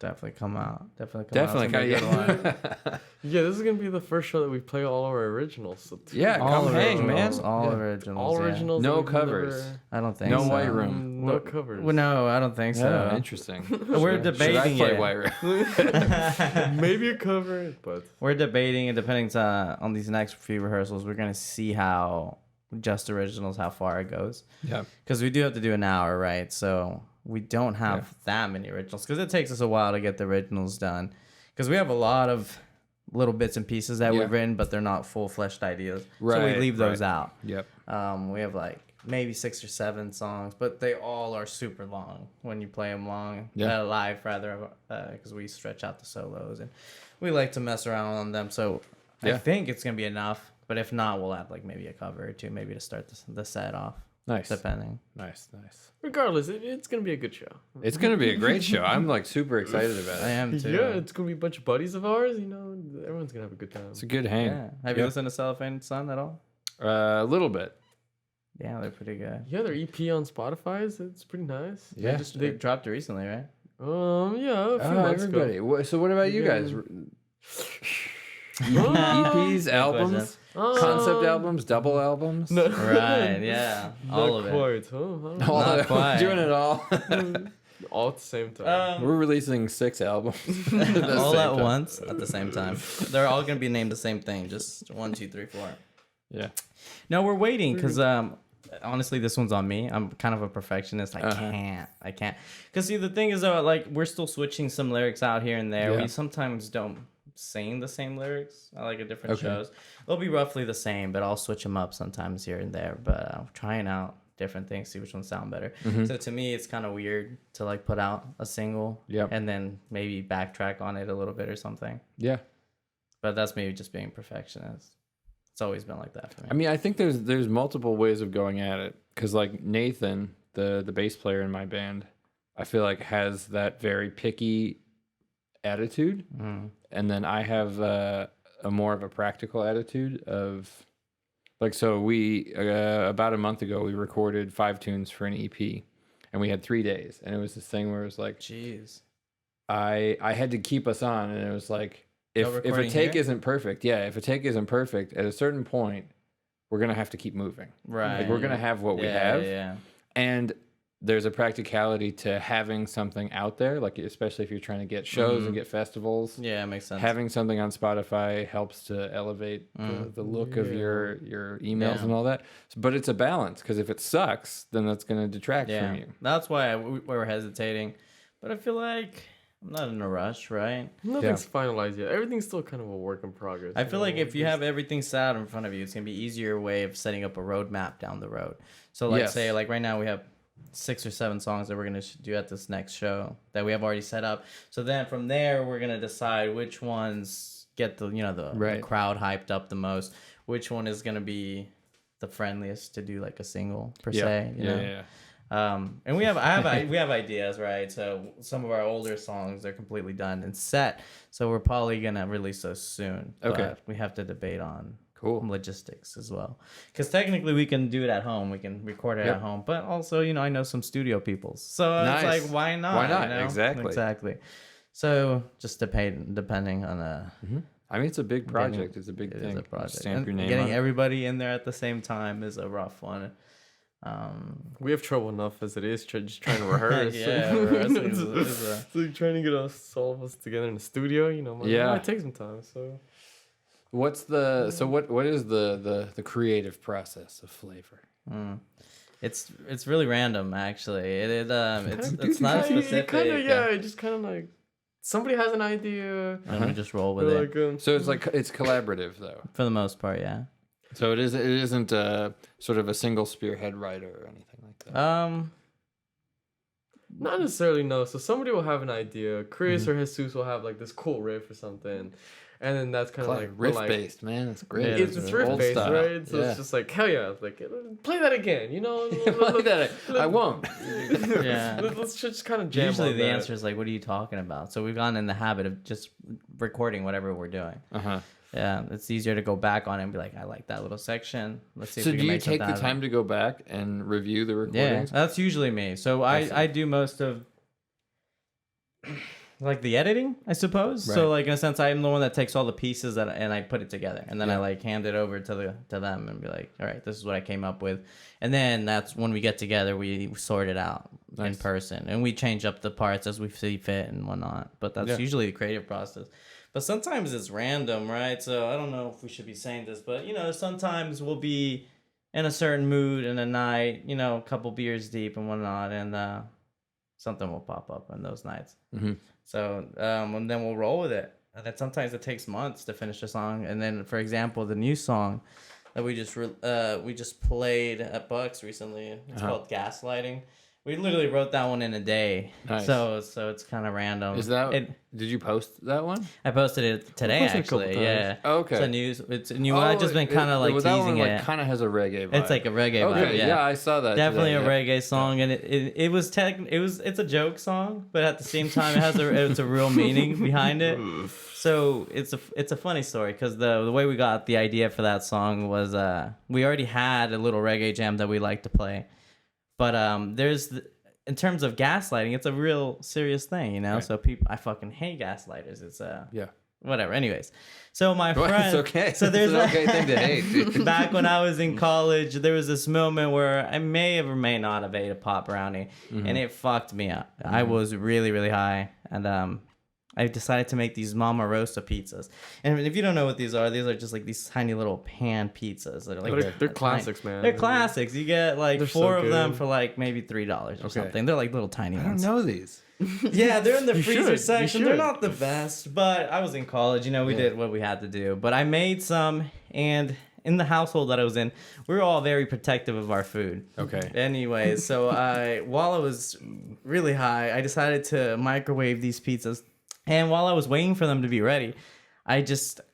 Speaker 2: Definitely come out. Definitely come
Speaker 1: definitely.
Speaker 2: out. It's gonna be a good one.
Speaker 3: Yeah, this is gonna be the first show that we play all our originals. So
Speaker 1: Yeah,
Speaker 2: All
Speaker 1: come hang, man.
Speaker 2: originals, All
Speaker 1: Yeah.
Speaker 2: originals.
Speaker 3: all
Speaker 2: yeah.
Speaker 3: originals.
Speaker 1: No
Speaker 3: that we've
Speaker 1: covers.
Speaker 3: never-
Speaker 2: I don't think
Speaker 1: No
Speaker 2: so.
Speaker 1: white room.
Speaker 3: No covers.
Speaker 2: Well, no, I don't think so.
Speaker 1: Oh, interesting.
Speaker 2: We're
Speaker 1: Should I
Speaker 2: debating
Speaker 1: play
Speaker 2: it.
Speaker 1: White Room?
Speaker 3: Maybe a cover, but
Speaker 2: We're debating, and depending on these next few rehearsals, we're gonna see how just originals, how far it goes.
Speaker 1: Yeah.
Speaker 2: Because we do have to do an hour, right? So we don't have that many originals because it takes us a while to get the originals done. Because we have a lot of little bits and pieces that we've written, but they're not full-fleshed ideas. So we
Speaker 1: Right,
Speaker 2: leave those out.
Speaker 1: Yep.
Speaker 2: We have like maybe 6 or 7 songs, but they all are super long when you play them live rather, because we stretch out the solos and we like to mess around on them. So I think it's gonna be enough. But if not, we'll add like maybe a cover or two, maybe to start the set off.
Speaker 1: Nice.
Speaker 2: Depending.
Speaker 1: Nice.
Speaker 3: regardless, it's gonna be a good show.
Speaker 1: It's gonna be a great show. I'm like super excited about
Speaker 2: I
Speaker 1: it.
Speaker 2: am too.
Speaker 3: Yeah, it's gonna be a bunch of buddies of ours. Everyone's gonna have a good time.
Speaker 1: It's a good hang.
Speaker 2: Yeah. Have you listened to Cellophane Sun at all?
Speaker 1: A little bit.
Speaker 2: Yeah, they're pretty good.
Speaker 3: Yeah, their EP on Spotify it's pretty nice.
Speaker 1: Yeah.
Speaker 2: They dropped it recently, right?
Speaker 3: Yeah, a few months
Speaker 1: everybody.
Speaker 3: ago.
Speaker 1: So what about you guys? EPs, albums, concept albums, double albums.
Speaker 3: No.
Speaker 2: Right, yeah. All of
Speaker 3: Not
Speaker 2: it.
Speaker 3: quite, huh?
Speaker 1: All
Speaker 2: Not
Speaker 1: of it.
Speaker 2: quite.
Speaker 1: Doing it all.
Speaker 3: All at the same time.
Speaker 1: We're releasing 6 albums.
Speaker 2: All at once at the same time. They're all gonna be named the same thing. Just 1, 2, 3, 4.
Speaker 1: Yeah.
Speaker 2: No, we're waiting because honestly, this one's on me. I'm kind of a perfectionist. I can't. Because see, the thing is though, like we're still switching some lyrics out here and there.
Speaker 1: Yeah.
Speaker 2: We sometimes don't sing the same lyrics. I like different
Speaker 1: Okay.
Speaker 2: shows. They'll be roughly the same, but I'll switch them up sometimes here and there. But I'm trying out different things, see which ones sound better. So to me, it's kind of weird to like put out a single and then maybe backtrack on it a little bit or something.
Speaker 1: Yeah.
Speaker 2: But that's maybe just being perfectionist. It's always been like that for me.
Speaker 1: I mean, I think there's multiple ways of going at it. Because like Nathan, the bass player in my band, I feel like has that very picky attitude. And then I have a more of a practical attitude of like, so we about a month ago we recorded 5 tunes for an EP, and we had 3 days, and it was this thing where it was like,
Speaker 2: Jeez.
Speaker 1: I had to keep us on, and it was like, if a
Speaker 2: recording
Speaker 1: take
Speaker 2: here?
Speaker 1: isn't perfect, if a take isn't perfect, at a certain point, we're gonna have to keep moving.
Speaker 2: Right.
Speaker 1: Like we're gonna have what we have,
Speaker 2: Yeah.
Speaker 1: and there's a practicality to having something out there, like especially if you're trying to get shows and get festivals.
Speaker 2: Yeah, it makes sense.
Speaker 1: Having something on Spotify helps to elevate the look of your emails and all that. But it's a balance, because if it sucks, then that's going to detract from you.
Speaker 2: That's why we were hesitating. But I feel like I'm not in a rush, right?
Speaker 3: Nothing's finalized yet. Everything's still kind of a work in progress.
Speaker 2: I feel like if you have everything set out in front of you, it's going to be easier way of setting up a roadmap down the road. So like say like right now we have 6 or 7 songs that we're going to do at this next show that we have already set up. So then from there, we're going to decide which ones get the, the crowd hyped up the most, which one is going to be the friendliest to do like a single per se. You know? And we have ideas, right? So some of our older songs are completely done and set. So we're probably going to release those soon.
Speaker 1: Okay.
Speaker 2: But we have to debate on
Speaker 1: Cool.
Speaker 2: logistics as well, because technically we can do it at home, we can record it at home, but also I know some studio people, so it's like why not exactly. So just depending on
Speaker 1: I mean, it's a big project. It's a big thing.
Speaker 2: It's a project.
Speaker 1: Stamp your name
Speaker 2: getting
Speaker 1: on it.
Speaker 2: everybody in there at the same time is a rough one.
Speaker 3: We have trouble enough as it is, just trying to rehearse.
Speaker 2: Rehearsing is
Speaker 3: it's like trying to get all of us together in the studio. It takes some time. So
Speaker 1: what is the creative process of Flavor?
Speaker 2: It's really random, actually. It's not specific.
Speaker 3: Just kind of like somebody has an idea
Speaker 2: and we just roll with it.
Speaker 1: So it's collaborative though.
Speaker 2: For the most part, yeah.
Speaker 1: So it isn't sort of a single spearhead writer or anything like that.
Speaker 3: Not necessarily, no. So somebody will have an idea. Chris or Jesus will have like this cool riff or something. And then that's kind of like
Speaker 1: riff-based, man. It's great.
Speaker 3: It's riff-based, right? So it's just like, hell yeah. Like, play that again,
Speaker 1: Play that. I won't.
Speaker 3: Let's just kind of jam
Speaker 2: Usually
Speaker 3: on
Speaker 2: the
Speaker 3: that.
Speaker 2: answer is like, what are you talking about? So we've gotten in the habit of just recording whatever we're doing. Yeah, it's easier to go back on it and be like, I like that little section. Let's see if we can make something.
Speaker 1: So do you take the time to go back and review the recordings?
Speaker 2: Yeah, that's usually me. So I do most of like the editing, I suppose. Right. So like in a sense, I'm the one that takes all the pieces and I put it together, and then I like hand it over to them and be like, all right, this is what I came up with, and then that's when we get together, we sort it out in person, and we change up the parts as we see fit and whatnot. But that's usually the creative process. But sometimes it's random, right? So I don't know if we should be saying this, but sometimes we'll be in a certain mood in a night, a couple beers deep and whatnot, and something will pop up on those nights. So and then we'll roll with it. And then sometimes it takes months to finish a song. And then, for example, the new song that we just played at Bucks recently, it's called Gaslighting. We literally wrote that one in a day.
Speaker 1: Nice.
Speaker 2: So it's kind of random.
Speaker 1: Did you post that one?
Speaker 2: I posted it today, actually. Yeah.
Speaker 1: Oh, okay.
Speaker 2: It's a new one. I've just been kind of like teasing
Speaker 1: that one,
Speaker 2: it.
Speaker 1: Kind of has a reggae vibe.
Speaker 2: It's like a reggae vibe.
Speaker 1: Yeah, I saw that.
Speaker 2: Definitely
Speaker 1: today,
Speaker 2: a reggae song, and it's a joke song, but at the same time it's a real meaning behind it. So it's a funny story, because the way we got the idea for that song was we already had a little reggae jam that we like to play. But in terms of gaslighting, it's a real serious thing, Right. So I fucking hate gaslighters. It's whatever. Anyways, so my friend,
Speaker 1: it's okay.
Speaker 2: So there's
Speaker 1: an okay thing to hate.
Speaker 2: Back when I was in college, there was this moment where I may have or may not have ate a pot brownie, and it fucked me up. I was really, really high, and I decided to make these Mama Rosa pizzas. And if you don't know what these are just like these tiny little pan pizzas.
Speaker 3: They're classics, man.
Speaker 2: They're classics. You get like
Speaker 3: They're
Speaker 2: 4
Speaker 3: so
Speaker 2: of them
Speaker 3: good.
Speaker 2: for like maybe $3 or something. They're like little tiny ones.
Speaker 1: I don't know these.
Speaker 2: Yeah, they're in the freezer
Speaker 3: should.
Speaker 2: section.
Speaker 3: You
Speaker 2: They're
Speaker 3: should.
Speaker 2: not the best, but I was in college. We did what we had to do. But I made some, and in the household that I was in, we were all very protective of our food. Okay. Anyways, so while I was really high, I decided to microwave these pizzas. And while I was waiting for them to be ready, I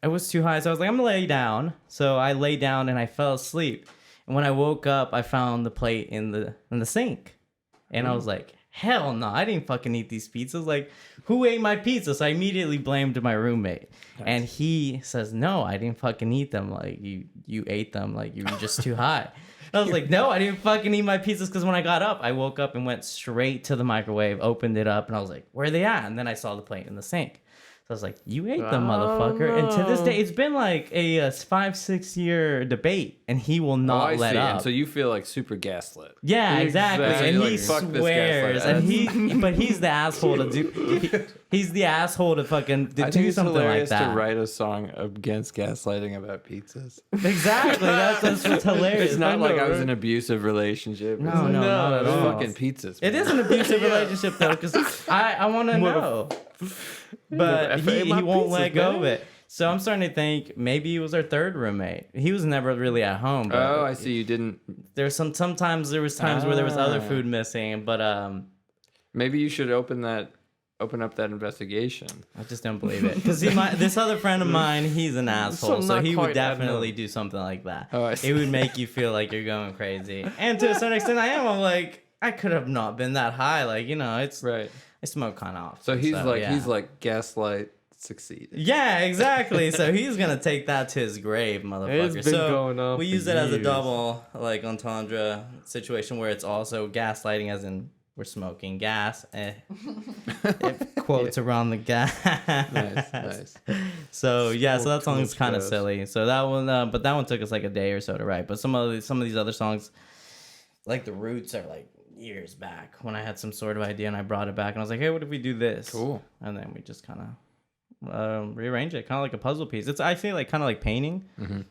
Speaker 2: was too high. So I was like, I'm going to lay down. So I lay down and I fell asleep. And when I woke up, I found the plate in the sink. And I was like, hell no, I didn't fucking eat these pizzas. Like, who ate my pizza? So I immediately blamed my roommate. Nice. And he says, no, I didn't fucking eat them. Like, you ate them. Like, you were just too high. I was like, no, I didn't fucking eat my pizzas because when I got up, I woke up and went straight to the microwave, opened it up, and I was like, where are they at? And then I saw the plate in the sink. So I was like, you ate them, motherfucker.
Speaker 3: no.
Speaker 2: And to this day, it's been like a 5-6 year debate, and he will not let up.
Speaker 1: And so you feel like super gaslit.
Speaker 2: Yeah, exactly.
Speaker 3: Exactly.
Speaker 2: And
Speaker 1: Like,
Speaker 2: he
Speaker 1: fuck this
Speaker 2: swears,
Speaker 1: gaslight.
Speaker 2: and but he's the asshole to do. He's the asshole to fucking
Speaker 1: I think
Speaker 2: do
Speaker 1: it's
Speaker 2: something like
Speaker 1: hilarious
Speaker 2: that.
Speaker 1: to write a song against gaslighting about pizzas.
Speaker 2: Exactly. That's what's hilarious.
Speaker 1: It's not like I was in
Speaker 3: right?
Speaker 1: an abusive relationship.
Speaker 2: No,
Speaker 1: It's like,
Speaker 2: not at
Speaker 1: it's
Speaker 2: all.
Speaker 1: fucking pizzas.
Speaker 2: It
Speaker 1: man.
Speaker 2: is an abusive relationship though, because I want to know, but he won't let go of it. So I'm starting to think maybe he was our third roommate. He was never really at home. But
Speaker 1: Oh, I see. You didn't.
Speaker 2: There's sometimes there was times where there was other food missing, but
Speaker 1: Maybe you should open up that investigation.
Speaker 2: I just don't believe it because this other friend of mine, he's an asshole, so
Speaker 3: not
Speaker 2: he would
Speaker 3: quite
Speaker 2: definitely do something like that.
Speaker 1: Oh, I see.
Speaker 2: It would make you feel like you're going crazy, and to a certain extent, I am. I'm like, I could have not been that high. Like, it's
Speaker 1: Right.
Speaker 2: I smoke kind of off.
Speaker 1: So he's
Speaker 2: yeah.
Speaker 1: like gaslight succeeded.
Speaker 2: Yeah, exactly. So he's gonna take that to his grave, motherfucker.
Speaker 3: It's been
Speaker 2: so
Speaker 3: going on
Speaker 2: we
Speaker 3: for
Speaker 2: use it as a
Speaker 3: years.
Speaker 2: double like entendre situation where it's also gaslighting, as in we're smoking gas. It quotes around the gas.
Speaker 1: Nice.
Speaker 2: So yeah, so that
Speaker 3: Smoke
Speaker 2: song's kind of
Speaker 3: gas.
Speaker 2: silly. So that one, but that one took us like a day or so to write. But some of these other songs, like the roots, are like years back when I had some sort of idea and I brought it back and I was like, hey, what if we do this?
Speaker 1: Cool.
Speaker 2: And then we just kind of rearrange it, kind of like a puzzle piece. I feel like kind of like painting,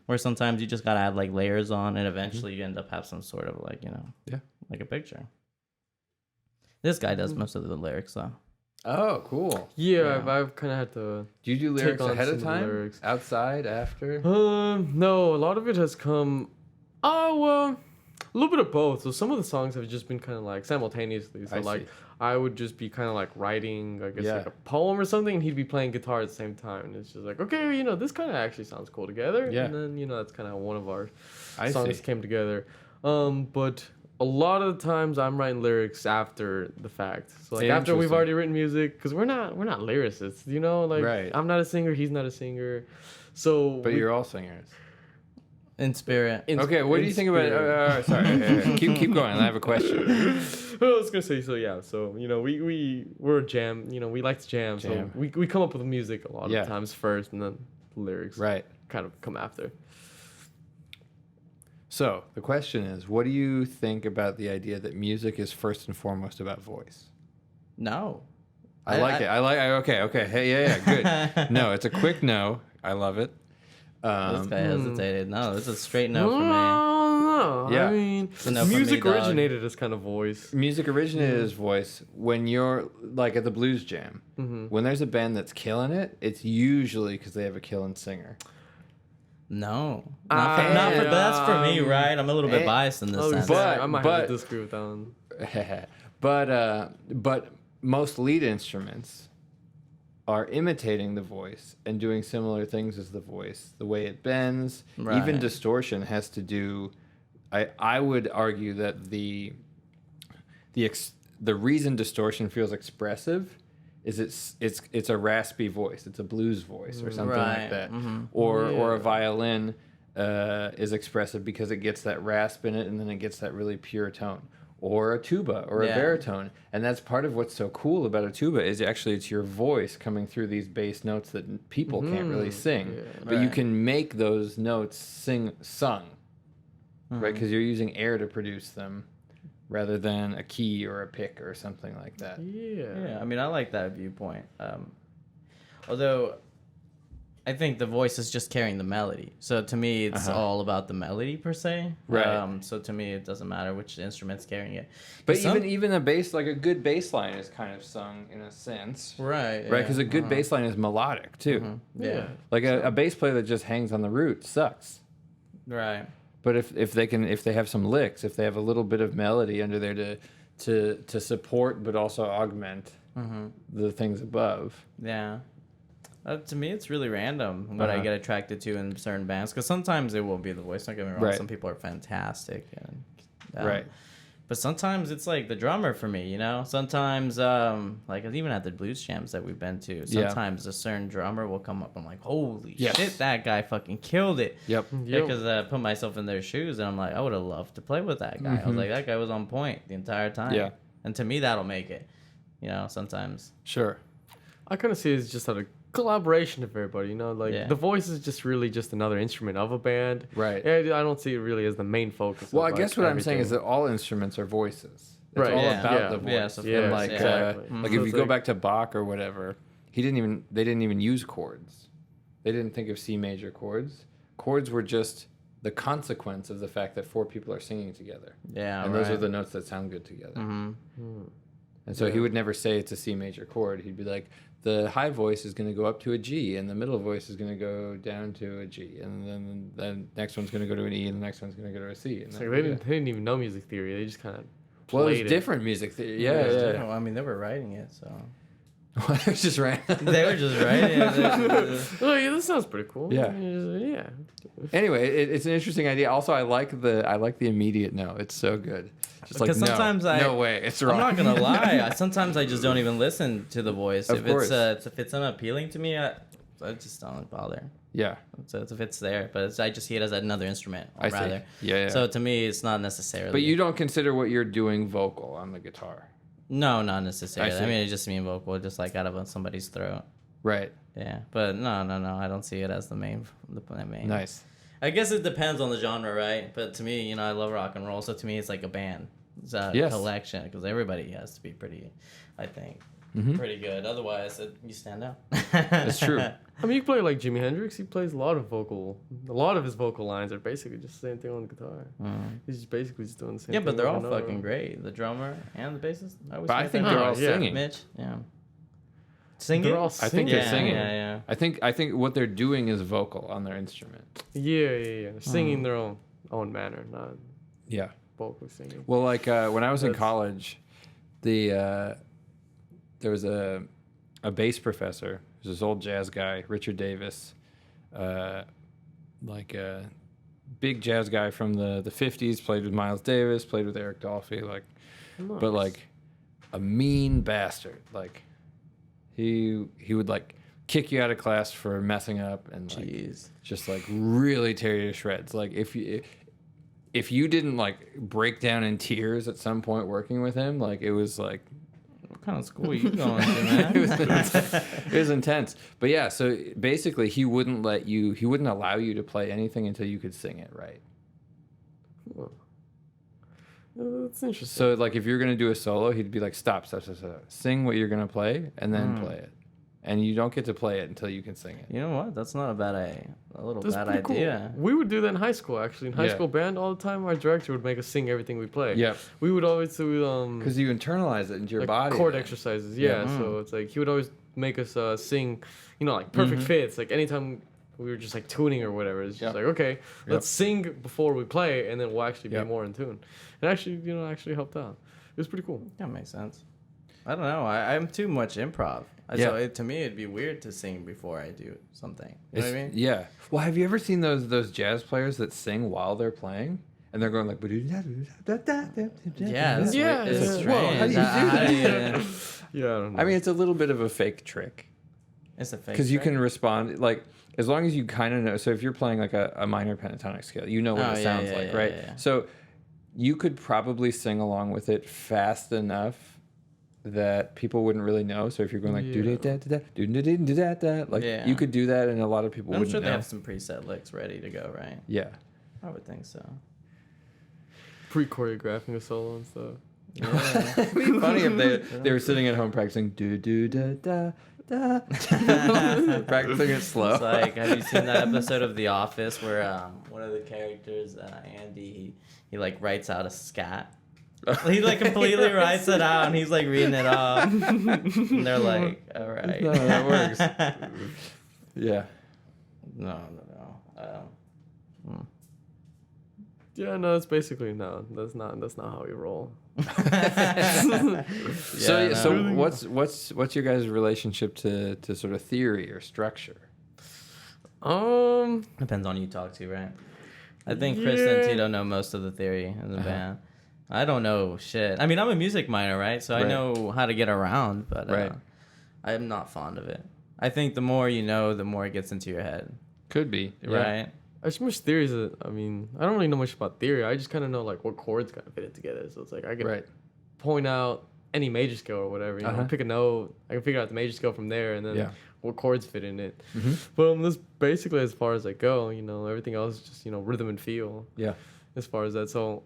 Speaker 2: where sometimes you just gotta add like layers on, and eventually you end up have some sort of like
Speaker 1: Yeah.
Speaker 2: like a picture. This guy does most of the lyrics though.
Speaker 1: Oh, cool.
Speaker 3: Yeah, I've kind of had to.
Speaker 1: Do you do
Speaker 3: Take
Speaker 1: lyrics
Speaker 3: on
Speaker 1: ahead of
Speaker 3: some of the
Speaker 1: time?
Speaker 3: lyrics.
Speaker 1: Outside, after?
Speaker 3: No, a lot of it has come. Oh well, a little bit of both. So some of the songs have just been kind of like simultaneously. So
Speaker 1: I
Speaker 3: like
Speaker 1: see.
Speaker 3: I would just be kind of like writing, I guess,
Speaker 1: Yeah.
Speaker 3: like a poem or something, and he'd be playing guitar at the same time, and it's just like, okay, this kind of actually sounds cool together.
Speaker 1: Yeah.
Speaker 3: And then that's kind of one of our
Speaker 1: I
Speaker 3: songs
Speaker 1: see.
Speaker 3: came together. But a lot of the times I'm writing lyrics after the fact. So like after we've
Speaker 1: Interesting.
Speaker 3: already written music, because we're not lyricists, like
Speaker 1: Right.
Speaker 3: I'm not a singer, he's not a singer. So
Speaker 1: But you're all singers.
Speaker 2: In spirit.
Speaker 1: Okay, what do you think about? Sorry, keep going. I have a question.
Speaker 3: I was gonna say, so yeah, so we're a jam, we like to jam.
Speaker 1: Jam.
Speaker 3: So we come up with music a lot
Speaker 1: Yeah.
Speaker 3: of times first, and then the lyrics
Speaker 1: Right.
Speaker 3: kind of come after.
Speaker 1: So the question is, what do you think about the idea that music is first and foremost about voice?
Speaker 2: No.
Speaker 1: I like it. Okay. Hey, yeah, good. No, it's a quick no. I love it.
Speaker 2: This guy hesitated. No, this is a straight no for me.
Speaker 3: No,
Speaker 1: Yeah.
Speaker 3: I mean,
Speaker 2: a no for me,
Speaker 3: music
Speaker 2: dog.
Speaker 3: originated as kind of voice.
Speaker 1: Music originated as voice. When you're like at the blues jam, when there's a band that's killing it, it's usually because they have a killing singer.
Speaker 2: No. But that's for me, right? I'm a little bit biased in this sense.
Speaker 1: but-
Speaker 3: I might have to disagree with that one.
Speaker 1: But most lead instruments are imitating the voice and doing similar things as the voice. The way it bends, even
Speaker 2: Right.
Speaker 1: distortion has to do. I would argue that the reason distortion feels expressive is it's a raspy voice. It's a blues voice or something
Speaker 2: Right.
Speaker 1: like that.
Speaker 2: Mhm.
Speaker 1: Or a violin is expressive because it gets that rasp in it and then it gets that really pure tone. Or a tuba or a
Speaker 2: Yeah.
Speaker 1: baritone. And that's part of what's so cool about a tuba is actually it's your voice coming through these bass notes that people can't really sing. But you
Speaker 2: Right.
Speaker 1: can make those notes sung, right? Because you're using air to produce them rather than a key or a pick or something like that.
Speaker 2: Yeah, I mean, I like that viewpoint. Although I think the voice is just carrying the melody. So to me, it's all about the melody per se.
Speaker 1: Right.
Speaker 2: So to me, it doesn't matter which instrument's carrying it.
Speaker 1: But
Speaker 2: Some-
Speaker 1: even a bass, like a good bass line is kind of sung in a sense.
Speaker 2: Right.
Speaker 1: Right, because a good bass line is melodic too.
Speaker 2: Yeah.
Speaker 1: Like a bass player that just hangs on the root sucks.
Speaker 2: Right.
Speaker 1: But if they have some licks, if they have a little bit of melody under there to support but also augment the things above.
Speaker 2: Yeah. To me, it's really random what I get attracted to in certain bands because sometimes it will be the voice. Don't get me wrong.
Speaker 1: Right.
Speaker 2: Some people are fantastic. And,
Speaker 1: Right.
Speaker 2: But sometimes it's like the drummer for me, you know? Sometimes, like even at the blues jams that we've been to, sometimes a certain drummer will come up. I'm like, holy shit, that guy fucking killed it.
Speaker 1: Yep.
Speaker 2: Because I put myself in their shoes and I'm like, I would have loved to play with that guy. I was like, that guy was on point the entire time.
Speaker 1: Yeah.
Speaker 2: And to me, that'll make it, you know, sometimes.
Speaker 1: Sure.
Speaker 3: I kind of see it as just a collaboration of everybody, you know, like the voice is just really just another instrument of a band.
Speaker 1: Right.
Speaker 3: Yeah, I don't see it really as the main focus.
Speaker 1: Well,
Speaker 3: of,
Speaker 1: I guess what I'm saying is that all instruments are voices. It's all about the voice.
Speaker 2: Yeah, so
Speaker 1: And like,
Speaker 3: exactly.
Speaker 1: like if you go back to Bach or whatever, they didn't even use chords. They didn't think of C major chords. Chords were just the consequence of the fact that 4 people are singing together.
Speaker 2: Yeah,
Speaker 1: and those are the notes that sound good together. And so he would never say it's a C major chord. He'd be like, the high voice is going to go up to a G, and the middle voice is going to go down to a G, and then the next one's going to go to an E, and the next one's going to go to a C. And
Speaker 3: like they didn't even know music theory. They just kind of
Speaker 1: well, it was different music theory. Yeah.
Speaker 2: Well, I mean, they were writing it, so.
Speaker 1: It was just random.
Speaker 2: They were just writing it.
Speaker 3: Oh yeah, this sounds pretty cool.
Speaker 1: Yeah.
Speaker 3: Yeah.
Speaker 1: Anyway, it's an interesting idea. Also, I like the immediate no. It's so good. Just like
Speaker 2: sometimes
Speaker 1: no way, it's wrong.
Speaker 2: I'm not gonna lie. Sometimes I just don't even listen to the voice.
Speaker 1: Of course.
Speaker 2: If it's unappealing to me, I just don't bother.
Speaker 1: Yeah.
Speaker 2: So if it's there, but I just see it as another instrument.
Speaker 1: I see. Yeah.
Speaker 2: So to me, it's not necessarily.
Speaker 1: But you don't consider what you're doing vocal on the guitar.
Speaker 2: No, not necessarily.
Speaker 1: I
Speaker 2: I mean, it's just mean vocal, just like out of somebody's throat.
Speaker 1: Right.
Speaker 2: Yeah, but no. I don't see it as the main.
Speaker 1: Nice.
Speaker 2: I guess it depends on the genre, right? But to me, you know, I love rock and roll, so to me, it's like a band. It's a collection because everybody has to be pretty, I think, pretty good. Otherwise, you stand out.
Speaker 1: That's true.
Speaker 3: I mean, you play like Jimi Hendrix. He plays a lot of his vocal lines are basically just the same thing on the guitar. He's just basically just doing the same thing.
Speaker 2: Yeah, but they're all
Speaker 3: over and over.
Speaker 2: fucking great. The drummer and the bassist.
Speaker 1: But I think they're all singing.
Speaker 2: Mitch, yeah. Singing?
Speaker 3: They're all
Speaker 1: I think they're singing.
Speaker 2: Yeah.
Speaker 1: I think what they're doing is vocal on their instrument.
Speaker 3: Yeah. They're singing their own manner, not
Speaker 1: Yeah.
Speaker 3: vocally singing.
Speaker 1: Well, like when I was in college, there was a bass professor. He was this old jazz guy, Richard Davis, like a big jazz guy from the 50s. Played with Miles Davis, played with Eric Dolphy, but like a mean bastard. Like he would like kick you out of class for messing up and like, just like really tear you to shreds. Like if you didn't like break down in tears at some point working with him, like it was like,
Speaker 2: what kind of school are you going to, man?
Speaker 1: it was intense. But yeah, so basically he wouldn't allow you to play anything until you could sing it right.
Speaker 3: Oh. That's interesting.
Speaker 1: So like if you're gonna do a solo, he'd be like, stop. Sing what you're gonna play and then play it. And you don't get to play it until you can sing it.
Speaker 2: You know what? That's not a bad idea.
Speaker 3: That's
Speaker 2: bad
Speaker 3: pretty
Speaker 2: idea.
Speaker 3: Cool. We would do that in high school, actually. In high school band, all the time, our director would make us sing everything we play.
Speaker 1: Yeah.
Speaker 3: We would always do...
Speaker 1: Because you internalize it into your
Speaker 3: like
Speaker 1: body.
Speaker 3: Chord exercises, yeah. So it's like, he would always make us sing, you know, like perfect fits. Like anytime we were just like tuning or whatever, it's just like, okay, let's sing before we play, and then we'll actually be more in tune. And actually, you know, helped out. It was pretty cool.
Speaker 2: That makes sense. I don't know. I'm too much improv. So to me, it'd be weird to sing before I do something. You know what I mean?
Speaker 1: Yeah. Well, have you ever seen those jazz players that sing while they're playing? And they're going like...
Speaker 2: Yeah. It's strange.
Speaker 1: Whoa, how do you do that?
Speaker 3: Yeah, I don't know.
Speaker 1: I mean, it's a little bit of a fake trick.
Speaker 2: It's a fake
Speaker 1: Because you can respond... like, as long as you kind of know... So if you're playing like a minor pentatonic scale, you know what it sounds like, right?
Speaker 2: Yeah.
Speaker 1: So you could probably sing along with it fast enough that people wouldn't really know. So if you're going like do-da-da-da-da, like you could do that and a lot of people wouldn't know.
Speaker 2: I'm sure they have some preset licks ready to go, right?
Speaker 1: Yeah.
Speaker 2: I would think so.
Speaker 3: Pre-choreographing a solo and stuff.
Speaker 2: Yeah.
Speaker 1: It'd be funny if they were sitting at home practicing do-do-da-da-da, practicing it slow.
Speaker 2: It's like, have you seen that episode of The Office where one of the characters, Andy, he like writes out a scat? He like completely writes it out and he's like reading it off. And they're like, all right.
Speaker 1: No, that works. Yeah.
Speaker 2: No.
Speaker 3: Yeah, no, it's basically no. That's not how we roll.
Speaker 1: So what's your guys' relationship to sort of theory or structure?
Speaker 2: Depends on who you talk to, right? I think Chris and Tito know most of the theory in the band. I don't know shit. I mean, I'm a music minor, right? So I know how to get around, but I'm not fond of it. I think the more you know, the more it gets into your head.
Speaker 1: Could be.
Speaker 2: Right?
Speaker 3: There's much theories that, I mean, I don't really know much about theory. I just kind of know like what chords kind of fit it together. So it's like I can point out any major scale or whatever, you know, pick a note. I can figure out the major scale from there and then what chords fit in it. But that's basically as far as I go, you know, everything else is just, you know, rhythm and feel. Yeah. As far as that. So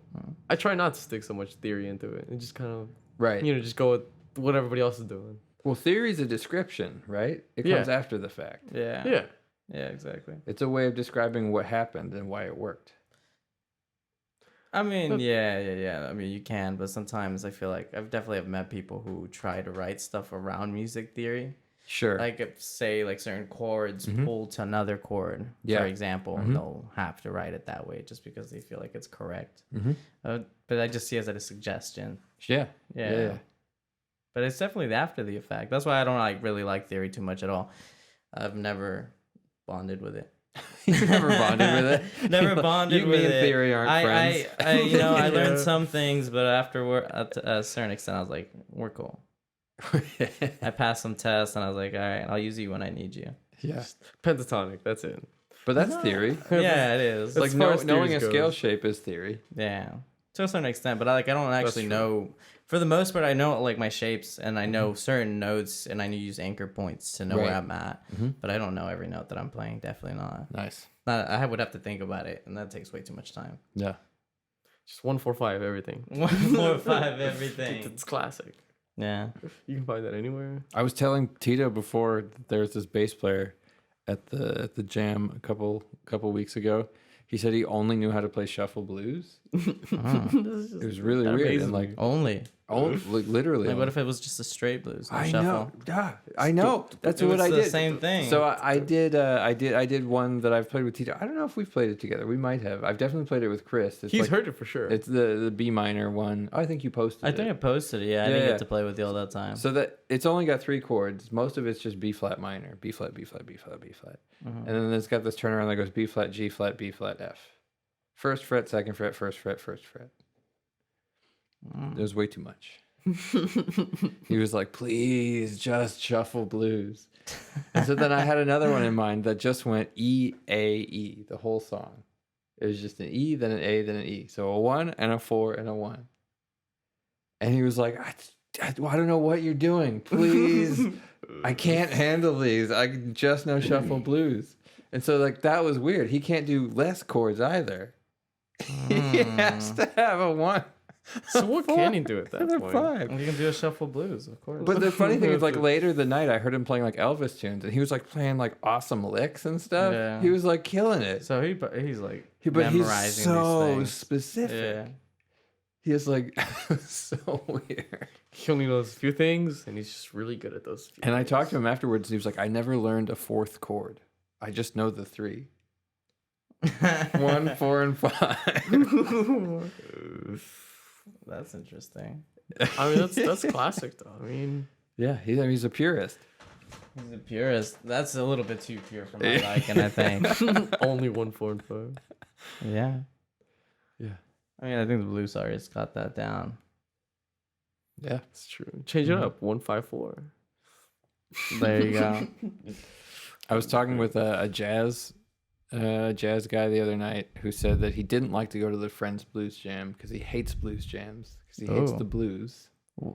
Speaker 3: I try not to stick so much theory into it and just kind of, you know, just go with what everybody else is doing.
Speaker 1: Well, theory is a description, right? It comes after the fact.
Speaker 2: Yeah, exactly.
Speaker 1: It's a way of describing what happened and why it worked.
Speaker 2: I mean, yeah. I mean, you can, but sometimes I feel like I've definitely have met people who try to write stuff around music theory.
Speaker 1: Sure.
Speaker 2: Like if, say, like certain chords pull to another chord, for example, they'll have to write it that way just because they feel like it's correct. But I just see it as a suggestion.
Speaker 1: Yeah.
Speaker 2: But it's definitely after the effect. That's why I don't like really like theory too much at all. I've never bonded with it.
Speaker 1: You never bonded with it?
Speaker 2: Never bonded with it.
Speaker 1: You and theory aren't friends.
Speaker 2: I learned some things, but after a certain extent, I was like, we're cool. I passed some tests, and I was like, all right, I'll use you when I need you.
Speaker 1: Yeah.
Speaker 3: Pentatonic, that's it.
Speaker 1: But that's theory.
Speaker 2: Yeah, it is.
Speaker 1: Like knowing a scale shape is theory.
Speaker 2: Yeah, to a certain extent, but I don't actually know. For the most part, I know like my shapes, and I know certain notes, and I use anchor points to know where I'm at. But I don't know every note that I'm playing. Definitely not.
Speaker 1: Nice.
Speaker 2: I would have to think about it, and that takes way too much time.
Speaker 1: Yeah.
Speaker 3: Just 1-4-5 everything.
Speaker 2: 1-4-5 everything.
Speaker 3: It's classic.
Speaker 2: Yeah.
Speaker 3: You can find that anywhere.
Speaker 1: I was telling Tito before that there was this bass player at the jam a couple weeks ago. He said he only knew how to play shuffle blues. It was really weird.
Speaker 3: Amazing.
Speaker 1: And like
Speaker 2: only
Speaker 1: like literally.
Speaker 2: Like, what if it was just a straight blues?
Speaker 1: I
Speaker 2: shuffle?
Speaker 1: know. Yeah, I know. That's what I
Speaker 2: did.
Speaker 1: did.
Speaker 2: The same thing.
Speaker 1: So I did one that I've played with Tito. I don't know if we've played it together. We might have. I've definitely played it with Chris.
Speaker 3: He's like, heard it for sure.
Speaker 1: It's the B minor one. Oh, I think you posted it.
Speaker 2: I think I posted it. Yeah, I didn't get to play with you all that time.
Speaker 1: So that it's only got 3 chords. Most of it's just B flat minor, B flat, B flat, B flat, B flat, and then it's got this turnaround that goes B flat, G flat, B flat, F. First fret, second fret, first fret, first fret. It was way too much. He was like, please just shuffle blues. And so then I had another one in mind that just went E, A, E, the whole song. It was just an E, then an A, then an E. So a 1 and a 4 and a 1. And he was like, I don't know what you're doing. Please. I can't handle these. I just know shuffle blues. And so like that was weird. He can't do less chords either. He has to have a 1.
Speaker 3: So what can he do at that point?
Speaker 1: 5.
Speaker 2: You can do a shuffle blues, of course.
Speaker 1: But the funny thing is, like later the night, I heard him playing like Elvis tunes, and he was like playing like awesome licks and stuff.
Speaker 2: Yeah.
Speaker 1: He was like killing it.
Speaker 2: So he's like
Speaker 1: But
Speaker 2: memorizing
Speaker 1: he's so
Speaker 2: these things.
Speaker 1: specific.
Speaker 2: Yeah.
Speaker 1: He is like so weird.
Speaker 3: He only knows a few things, and he's just really good at those few
Speaker 1: And I
Speaker 3: things.
Speaker 1: talked to him afterwards, and he was like, I never learned a 4th chord. I just know the 3. 1, 4, and 5.
Speaker 2: That's interesting.
Speaker 3: I mean, that's classic, though. I mean,
Speaker 1: Yeah, he's a purist.
Speaker 2: He's a purist. That's a little bit too pure for my liking, I think.
Speaker 3: only 1, 4, and 5.
Speaker 2: Yeah.
Speaker 1: Yeah.
Speaker 2: I mean, I think the blues artist got that down.
Speaker 1: Yeah.
Speaker 3: It's true. Change it up. 1, 5, 4.
Speaker 2: There you go.
Speaker 1: I was talking with a jazz guy the other night who said that he didn't like to go to the Friends Blues Jam because he hates blues jams because he hates the blues.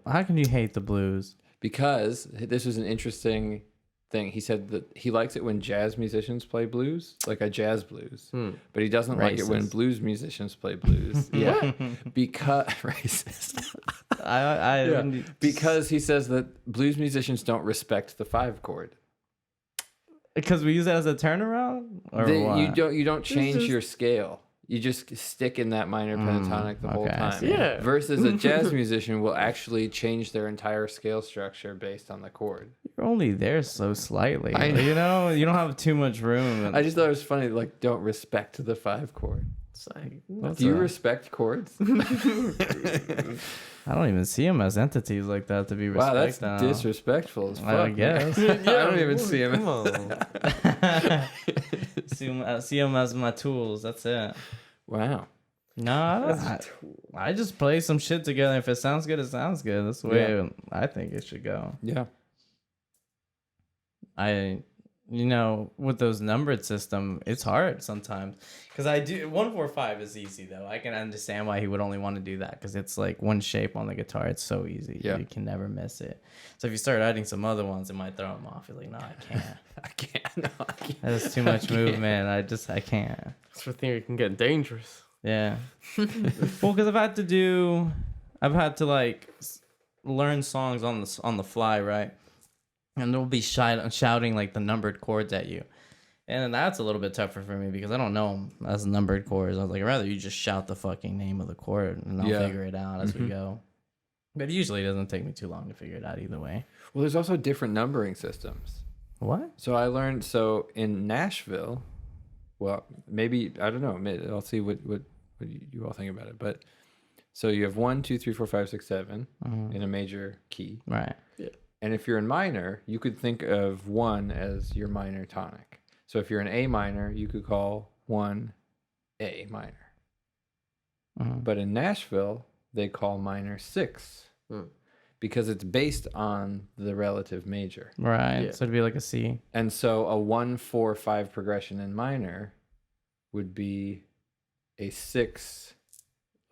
Speaker 2: How can you hate the blues?
Speaker 1: Because this was an interesting thing. He said that he likes it when jazz musicians play blues, like a jazz blues, but he doesn't like it when blues musicians play blues. Yeah, because racist. Because he says that blues musicians don't respect the 5 chord.
Speaker 2: Because we use it as a turnaround, or what?
Speaker 1: You don't change your scale. You just stick in that minor pentatonic the whole time.
Speaker 3: Yeah.
Speaker 1: Versus a jazz musician will actually change their entire scale structure based on the chord.
Speaker 2: You're only there so slightly. You know, you don't have too much room.
Speaker 1: I just thought it was funny. Like, don't respect the 5 chord.
Speaker 3: It's like,
Speaker 1: Do you respect chords?
Speaker 2: I don't even see them as entities like that to be respected.
Speaker 1: Wow, that's disrespectful as fuck.
Speaker 2: I guess.
Speaker 1: I don't even see them.
Speaker 3: Come on.
Speaker 2: see them as my tools. That's it.
Speaker 1: Wow.
Speaker 2: No, I just play some shit together. If it sounds good, it sounds good. That's the way I think it should go.
Speaker 1: Yeah.
Speaker 2: With those numbered system, it's hard sometimes. Because 145 is easy, though. I can understand why he would only want to do that. Because it's like one shape on the guitar. It's so easy.
Speaker 1: Yeah.
Speaker 2: You can never miss it. So if you start adding some other ones, it might throw him off. You're like, no, I can't.
Speaker 1: I can't. No, I can't.
Speaker 2: That's too much movement. I can't.
Speaker 3: That's the thing. It can get dangerous.
Speaker 2: Yeah. Well, because I've had to like learn songs on the fly, right? And they'll be shouting like the numbered chords at you. And that's a little bit tougher for me because I don't know them as numbered chords. I was like, I'd rather you just shout the fucking name of the chord and I'll figure it out as we go. But usually it doesn't take me too long to figure it out either way.
Speaker 1: Well, there's also different numbering systems.
Speaker 2: What?
Speaker 1: So I learned, in Nashville, well, maybe, I don't know, I'll see what you all think about it. But so you have 1, 2, 3, 4, 5, 6, 7 in a major key.
Speaker 2: Right.
Speaker 3: Yeah.
Speaker 1: And if you're in minor, you could think of 1 as your minor tonic. So if you're in A minor, you could call 1 A minor. But in Nashville, they call minor 6 because it's based on the relative major.
Speaker 2: Right.
Speaker 3: Yeah.
Speaker 2: So it'd be like a C.
Speaker 1: And so a 1, 4, 5 progression in minor would be a 6,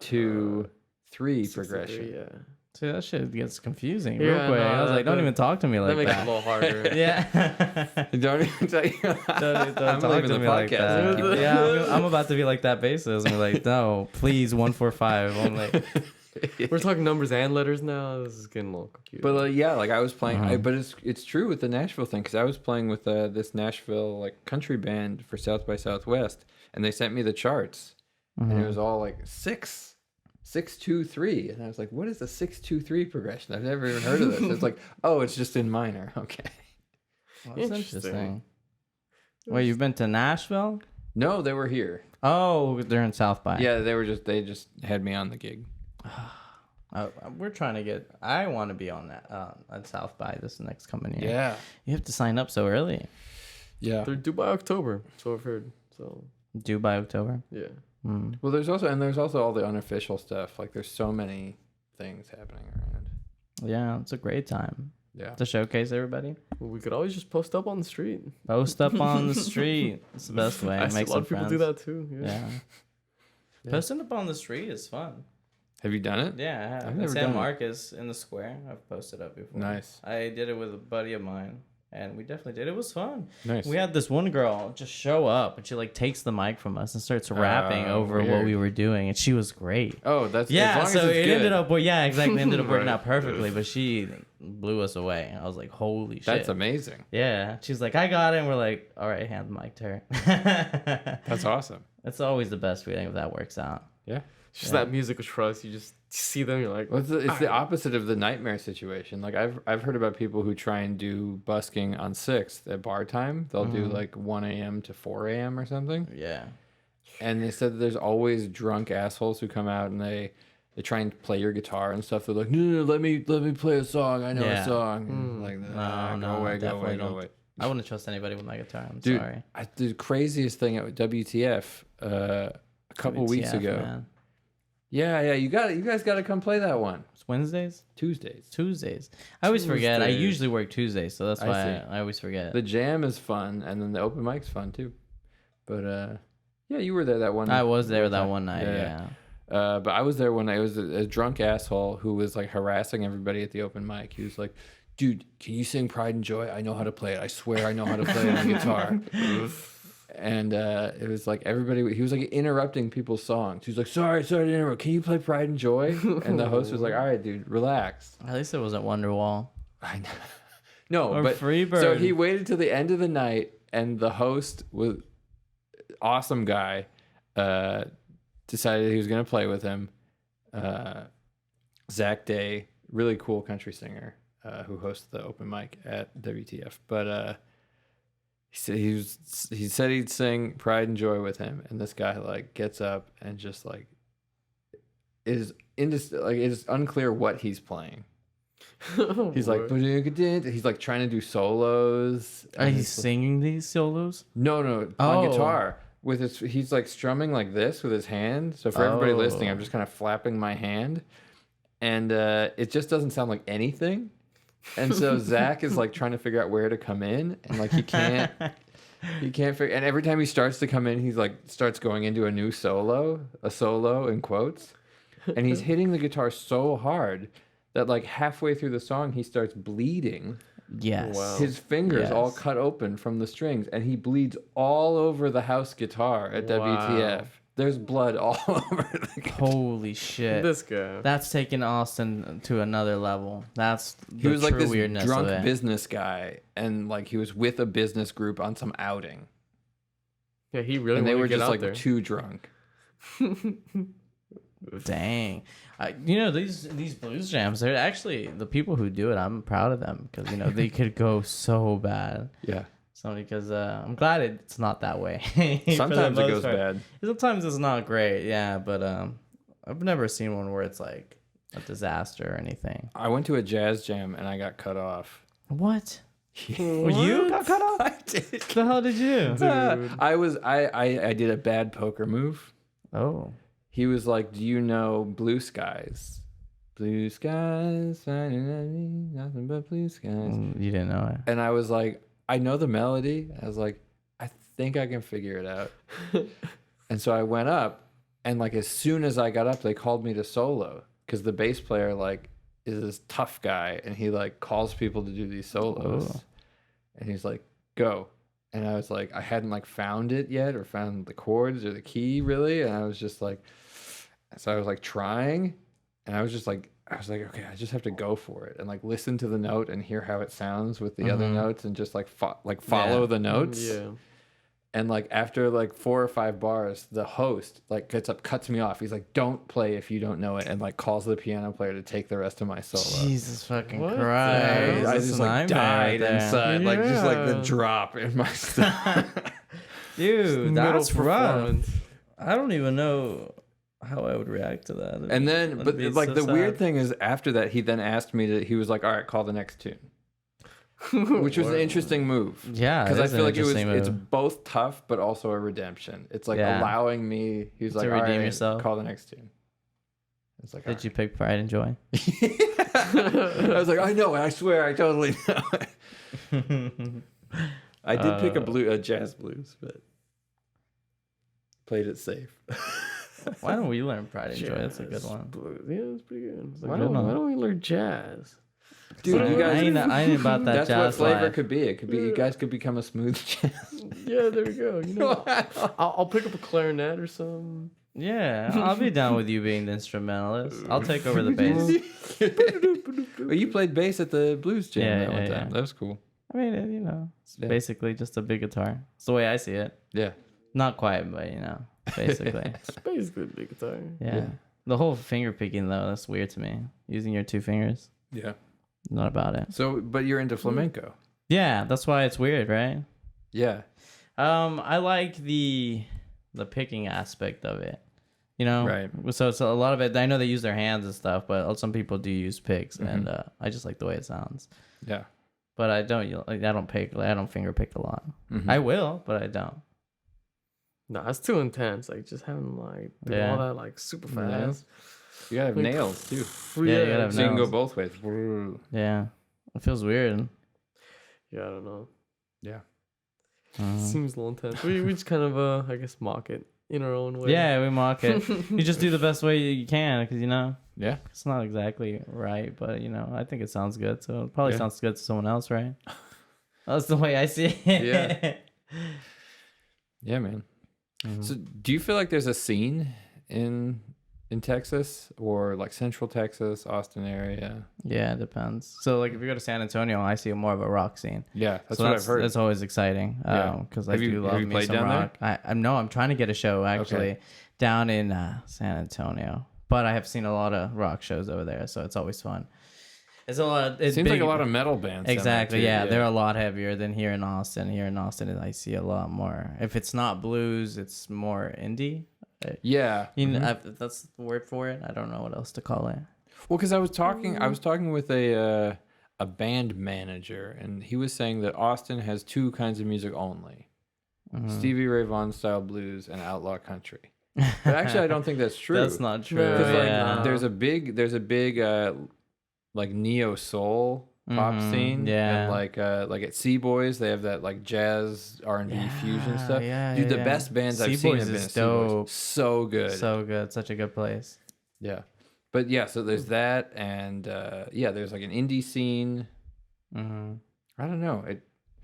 Speaker 1: 2, 3 progression.
Speaker 3: Yeah.
Speaker 2: See, that shit gets confusing
Speaker 3: Yeah,
Speaker 2: real quick.
Speaker 3: no,
Speaker 2: I was like, don't even talk to me like
Speaker 3: That makes it a
Speaker 2: that.
Speaker 3: little harder.
Speaker 2: Yeah.
Speaker 1: Don't even tell you.
Speaker 2: Don't
Speaker 1: I'm
Speaker 2: talk
Speaker 1: leaving
Speaker 2: to
Speaker 1: the
Speaker 2: me like
Speaker 1: podcast.
Speaker 2: that. Yeah, I'm about to be like that bassist and be like, no, please, 145. I'm like,
Speaker 3: We're talking numbers and letters now. This is getting a little confusing.
Speaker 1: But I was playing. But it's true with the Nashville thing because I was playing with this Nashville like country band for South by Southwest, and they sent me the charts, and it was all like 6, 6, 2, 3, and I was like, "What is the 6, 2, 3 progression? I've never even heard of this." It's like, oh, it's just in minor. Okay.
Speaker 2: well, that's interesting. Wait, you've been to Nashville?
Speaker 1: No, they were here.
Speaker 2: Oh, they're in South by.
Speaker 1: Yeah, they just had me on the gig.
Speaker 2: We're trying to get. I want to be on that on South by this next coming year.
Speaker 1: Yeah.
Speaker 2: You have to sign up so early.
Speaker 1: Yeah.
Speaker 3: They're due by October, so I've heard. So
Speaker 2: Due by October.
Speaker 3: yeah.
Speaker 1: Well, there's also all the unofficial stuff. Like, there's so many things happening around.
Speaker 2: Yeah, it's a great time
Speaker 1: Yeah.
Speaker 2: to showcase everybody.
Speaker 3: Well, we could always just post up on the street.
Speaker 2: Post up on the street. It's the best way.
Speaker 3: I see
Speaker 2: Make
Speaker 3: a lot
Speaker 2: some
Speaker 3: of people
Speaker 2: friends.
Speaker 3: do that too.
Speaker 2: Yeah. Posting up on the street is fun.
Speaker 1: Have you done it?
Speaker 2: Yeah, I have.
Speaker 1: I've
Speaker 2: In
Speaker 1: never
Speaker 2: San
Speaker 1: done it.
Speaker 2: Marcos in the square. I've posted up before.
Speaker 1: Nice.
Speaker 2: I did it with a buddy of mine, and we definitely did. It was fun.
Speaker 1: Nice.
Speaker 2: We had this one girl just show up, and she like takes the mic from us and starts rapping over what
Speaker 1: weird.
Speaker 2: we were doing, and she was great.
Speaker 1: Oh, that's
Speaker 2: Yeah,
Speaker 1: as long
Speaker 2: so
Speaker 1: as it's
Speaker 2: it
Speaker 1: good.
Speaker 2: ended up. Well, yeah, exactly. It ended up working
Speaker 3: Right.
Speaker 2: out perfectly, but she blew us away. I was like, holy shit.
Speaker 1: That's amazing.
Speaker 2: Yeah, she's like, I got it, and we're like, all right, hand the mic to her.
Speaker 1: That's awesome.
Speaker 2: That's always the best feeling if that works out.
Speaker 1: Yeah.
Speaker 3: It's just that musical trust. You just see them. You're like,
Speaker 1: Well, it's the opposite of the nightmare situation. Like I've heard about people who try and do busking on 6th at bar time. They'll do like 1 a.m. to 4 a.m. or something.
Speaker 2: Yeah.
Speaker 1: And they said that there's always drunk assholes who come out and they try and play your guitar and stuff. They're like, no, let me play a song. I know a song. And like,
Speaker 2: No,
Speaker 1: go away,
Speaker 2: definitely
Speaker 1: go
Speaker 2: don't.
Speaker 1: away.
Speaker 2: I wouldn't trust anybody with my guitar. I'm
Speaker 1: Dude,
Speaker 2: sorry.
Speaker 1: the craziest thing at WTF a couple weeks
Speaker 2: WTF,
Speaker 1: ago.
Speaker 2: man.
Speaker 1: Yeah, you guys got to come play that one.
Speaker 2: It's Wednesdays?
Speaker 1: Tuesdays.
Speaker 2: Tuesdays. I always forget. I
Speaker 3: Tuesdays.
Speaker 2: usually work Tuesdays, so that's
Speaker 1: I
Speaker 2: why
Speaker 1: see.
Speaker 2: I always forget.
Speaker 1: The jam is fun, and then the open mic's fun too. But yeah, you were there that one.
Speaker 2: I was there that
Speaker 1: time.
Speaker 2: one night, yeah.
Speaker 1: But I was there when I was a drunk asshole who was like harassing everybody at the open mic. He was like, "Dude, can you sing Pride and Joy? I know how to play it. I swear I know how to play it on guitar." And it was like everybody. He was like interrupting people's songs. He was like, "Sorry to interrupt. Can you play Pride and Joy?" And the host was like, "All right, dude, relax."
Speaker 2: At least it wasn't Wonderwall.
Speaker 1: I know. No,
Speaker 2: Or
Speaker 1: but
Speaker 2: Freebird.
Speaker 1: so he waited till the end of the night, and the host was awesome guy. Decided he was gonna play with him. Zach Day, really cool country singer, who hosts the open mic at WTF. But he said he'd sing Pride and Joy with him, and this guy like gets up and just like is it's unclear what he's playing. He's like, he's like trying to do solos.
Speaker 2: Are
Speaker 1: and
Speaker 2: you
Speaker 1: it's like-
Speaker 2: singing these solos?
Speaker 1: No, on
Speaker 2: Oh.
Speaker 1: guitar. with his, he's like strumming like this with his hand. So for everybody listening, I'm just kind of flapping my hand, and it just doesn't sound like anything. And so Zach is like trying to figure out where to come in, and like he can't figure. And every time he starts to come in, he's like starts going into a solo in quotes, and he's hitting the guitar so hard that like halfway through the song he starts bleeding.
Speaker 2: Yes.
Speaker 3: Wow.
Speaker 1: His fingers all cut open from the strings, and he bleeds all over the house guitar at WTF. There's blood all over the guitar.
Speaker 2: Holy shit.
Speaker 3: This guy.
Speaker 2: That's taking Austin to another level. That's the
Speaker 1: He was like this
Speaker 2: weirdness
Speaker 1: drunk
Speaker 2: of it.
Speaker 1: business guy, and like he was with a business group on some outing,
Speaker 3: Yeah, he really
Speaker 1: and they
Speaker 3: wanted
Speaker 1: were
Speaker 3: to get
Speaker 1: just
Speaker 3: out
Speaker 1: like
Speaker 3: there.
Speaker 1: too drunk.
Speaker 2: Dang. These blues jams, they're actually, the people who do it, I'm proud of them, because they could go so bad.
Speaker 1: Yeah.
Speaker 2: So because I'm glad it's not that way.
Speaker 1: Sometimes it goes bad.
Speaker 2: Sometimes it's not great, yeah, but I've never seen one where it's like a disaster or anything.
Speaker 1: I went to a jazz jam and I got cut off.
Speaker 2: What? You got cut off?
Speaker 1: I did.
Speaker 2: The hell did you?
Speaker 1: I did a bad poker move.
Speaker 2: Oh.
Speaker 1: He was like, "Do you know Blue Skies? Blue skies, nothing but blue skies."
Speaker 2: You didn't know it.
Speaker 1: And I was like, "I know the melody." I was like, "I think I can figure it out." And so I went up, and like as soon as I got up, they called me to solo, because the bass player like is this tough guy, and he like calls people to do these solos.
Speaker 2: Oh.
Speaker 1: And he's like, "Go." And I was like, I hadn't like found it yet, or found the chords or the key really. And I was just like, so I was like trying, and I was like, okay, I just have to go for it and like listen to the note and hear how it sounds with the other notes, and just like follow the notes.
Speaker 3: Yeah.
Speaker 1: And like after like 4 or 5 bars, the host like cuts me off. He's like, "Don't play if you don't know it," and like calls the piano player to take the rest of my solo.
Speaker 2: Jesus fucking
Speaker 3: What the
Speaker 2: Christ.
Speaker 3: hell?
Speaker 1: I
Speaker 2: That's
Speaker 1: just
Speaker 2: a
Speaker 1: like
Speaker 2: nightmare
Speaker 1: died
Speaker 2: there.
Speaker 1: inside, like just like the
Speaker 3: Yeah.
Speaker 1: drop in my stomach.
Speaker 2: Dude, that's
Speaker 3: Middle
Speaker 2: rough.
Speaker 3: performance.
Speaker 2: I don't even know how I would react to that.
Speaker 1: And then,
Speaker 2: That'd
Speaker 1: but
Speaker 2: be
Speaker 1: like
Speaker 2: so
Speaker 1: the weird
Speaker 2: sad.
Speaker 1: thing is, after that, he then asked me to. He was like, "All right, call the next tune," which was an interesting move.
Speaker 2: Yeah,
Speaker 1: Because
Speaker 2: it
Speaker 1: I
Speaker 2: is
Speaker 1: feel
Speaker 2: an
Speaker 1: like it's
Speaker 2: interesting move.
Speaker 1: both tough but also a redemption. It's like
Speaker 2: Yeah.
Speaker 1: allowing me. He was
Speaker 2: To
Speaker 1: like, "All
Speaker 2: redeem
Speaker 1: right,
Speaker 2: yourself.
Speaker 1: call the next tune." It's like,
Speaker 2: Did you pick Pride and Joy?
Speaker 1: I was like, "I know it. I swear, I totally know it." I did pick a jazz blues, but played it safe.
Speaker 2: Why don't we learn Pride and Joy? That's a good
Speaker 3: Jazz
Speaker 2: one.
Speaker 3: blues. Yeah, that's pretty good. It's like,
Speaker 2: Why
Speaker 3: why
Speaker 2: not?
Speaker 3: don't we learn jazz?
Speaker 1: Dude, you guys,
Speaker 2: I ain't about that
Speaker 1: that's what
Speaker 2: jazz
Speaker 1: flavor
Speaker 2: life.
Speaker 1: could be. It could be you guys could become a smooth jazz.
Speaker 3: Yeah, there we go. You know, I'll pick up a clarinet or something.
Speaker 2: Yeah, I'll be down with you being the instrumentalist. I'll take over the bass.
Speaker 1: Well, you played bass at the blues jam
Speaker 2: Yeah,
Speaker 1: that one
Speaker 2: yeah,
Speaker 1: time.
Speaker 2: yeah.
Speaker 1: That was cool.
Speaker 2: I mean, it's
Speaker 1: Yeah.
Speaker 2: basically just a big guitar. It's the way I see it.
Speaker 1: Yeah.
Speaker 2: Not quite, but basically.
Speaker 3: It's basically a big guitar.
Speaker 2: Yeah.
Speaker 1: Yeah.
Speaker 2: The whole finger picking though, that's weird to me. Using your 2 fingers.
Speaker 1: Yeah.
Speaker 2: Not about it.
Speaker 1: So, but you're into flamenco.
Speaker 2: Yeah, that's why it's weird, right?
Speaker 1: Yeah.
Speaker 2: I like the picking aspect of it.
Speaker 1: Right.
Speaker 2: So it's a lot of it. I know they use their hands and stuff, but some people do use picks, and I just like the way it sounds.
Speaker 1: Yeah.
Speaker 2: But I don't pick. I don't finger pick a lot. I will, but I don't.
Speaker 3: No, it's too intense. Like just having like do
Speaker 2: Yeah.
Speaker 3: all that like super fast.
Speaker 1: You gotta have
Speaker 3: Like,
Speaker 1: nails too.
Speaker 2: Yeah, you gotta have
Speaker 1: So you can go
Speaker 2: nails.
Speaker 1: both ways.
Speaker 2: Yeah, it feels weird.
Speaker 3: Yeah, I don't know.
Speaker 1: Yeah.
Speaker 3: Seems a little intense. We just kind of I guess mock it in our own way.
Speaker 2: Yeah, we mock it. You just do the best way you can, because
Speaker 1: Yeah.
Speaker 2: it's not exactly right, but I think it sounds good. So it probably
Speaker 1: Yeah.
Speaker 2: sounds good to someone else, right? That's the way I see it.
Speaker 1: Yeah. Yeah, man.
Speaker 2: Mhm.
Speaker 1: So, do you feel like there's a scene in Texas, or like Central Texas, Austin area?
Speaker 2: Yeah, it depends. So like if you go to San Antonio, I see more of a rock scene.
Speaker 1: Yeah, that's
Speaker 2: So
Speaker 1: what I've heard.
Speaker 2: That's always exciting.
Speaker 1: Yeah.
Speaker 2: Because I
Speaker 1: Have you-
Speaker 2: do
Speaker 1: have
Speaker 2: love
Speaker 1: you
Speaker 2: me
Speaker 1: played
Speaker 2: some
Speaker 1: down there?
Speaker 2: rock. I'm trying to get a show actually down in San Antonio, but I have seen a lot of rock shows over there, so it's always fun. It's a lot. It's
Speaker 1: Seems
Speaker 2: big.
Speaker 1: like a lot of metal bands. down there,
Speaker 2: Exactly.
Speaker 1: too.
Speaker 2: Yeah, they're a lot heavier than here in Austin. Here in Austin, I see a lot more. If it's not blues, it's more indie.
Speaker 1: Yeah.
Speaker 2: That's the word for it. I don't know what else to call it.
Speaker 1: Well, because I was talking with a band manager, and he was saying that Austin has 2 kinds of music only. Stevie Ray Vaughan style blues, and outlaw country. But actually, I don't think that's true.
Speaker 2: That's not true.
Speaker 3: No.
Speaker 1: Because there's a big like neo soul pop scene,
Speaker 2: yeah.
Speaker 1: and like at Sea Boys, they have that like jazz R&B fusion stuff. Dude, the best bands I've seen have been at Sea Boys. So good,
Speaker 2: such a good place.
Speaker 1: Yeah, but yeah, so there's that, and there's like an indie scene. I don't know.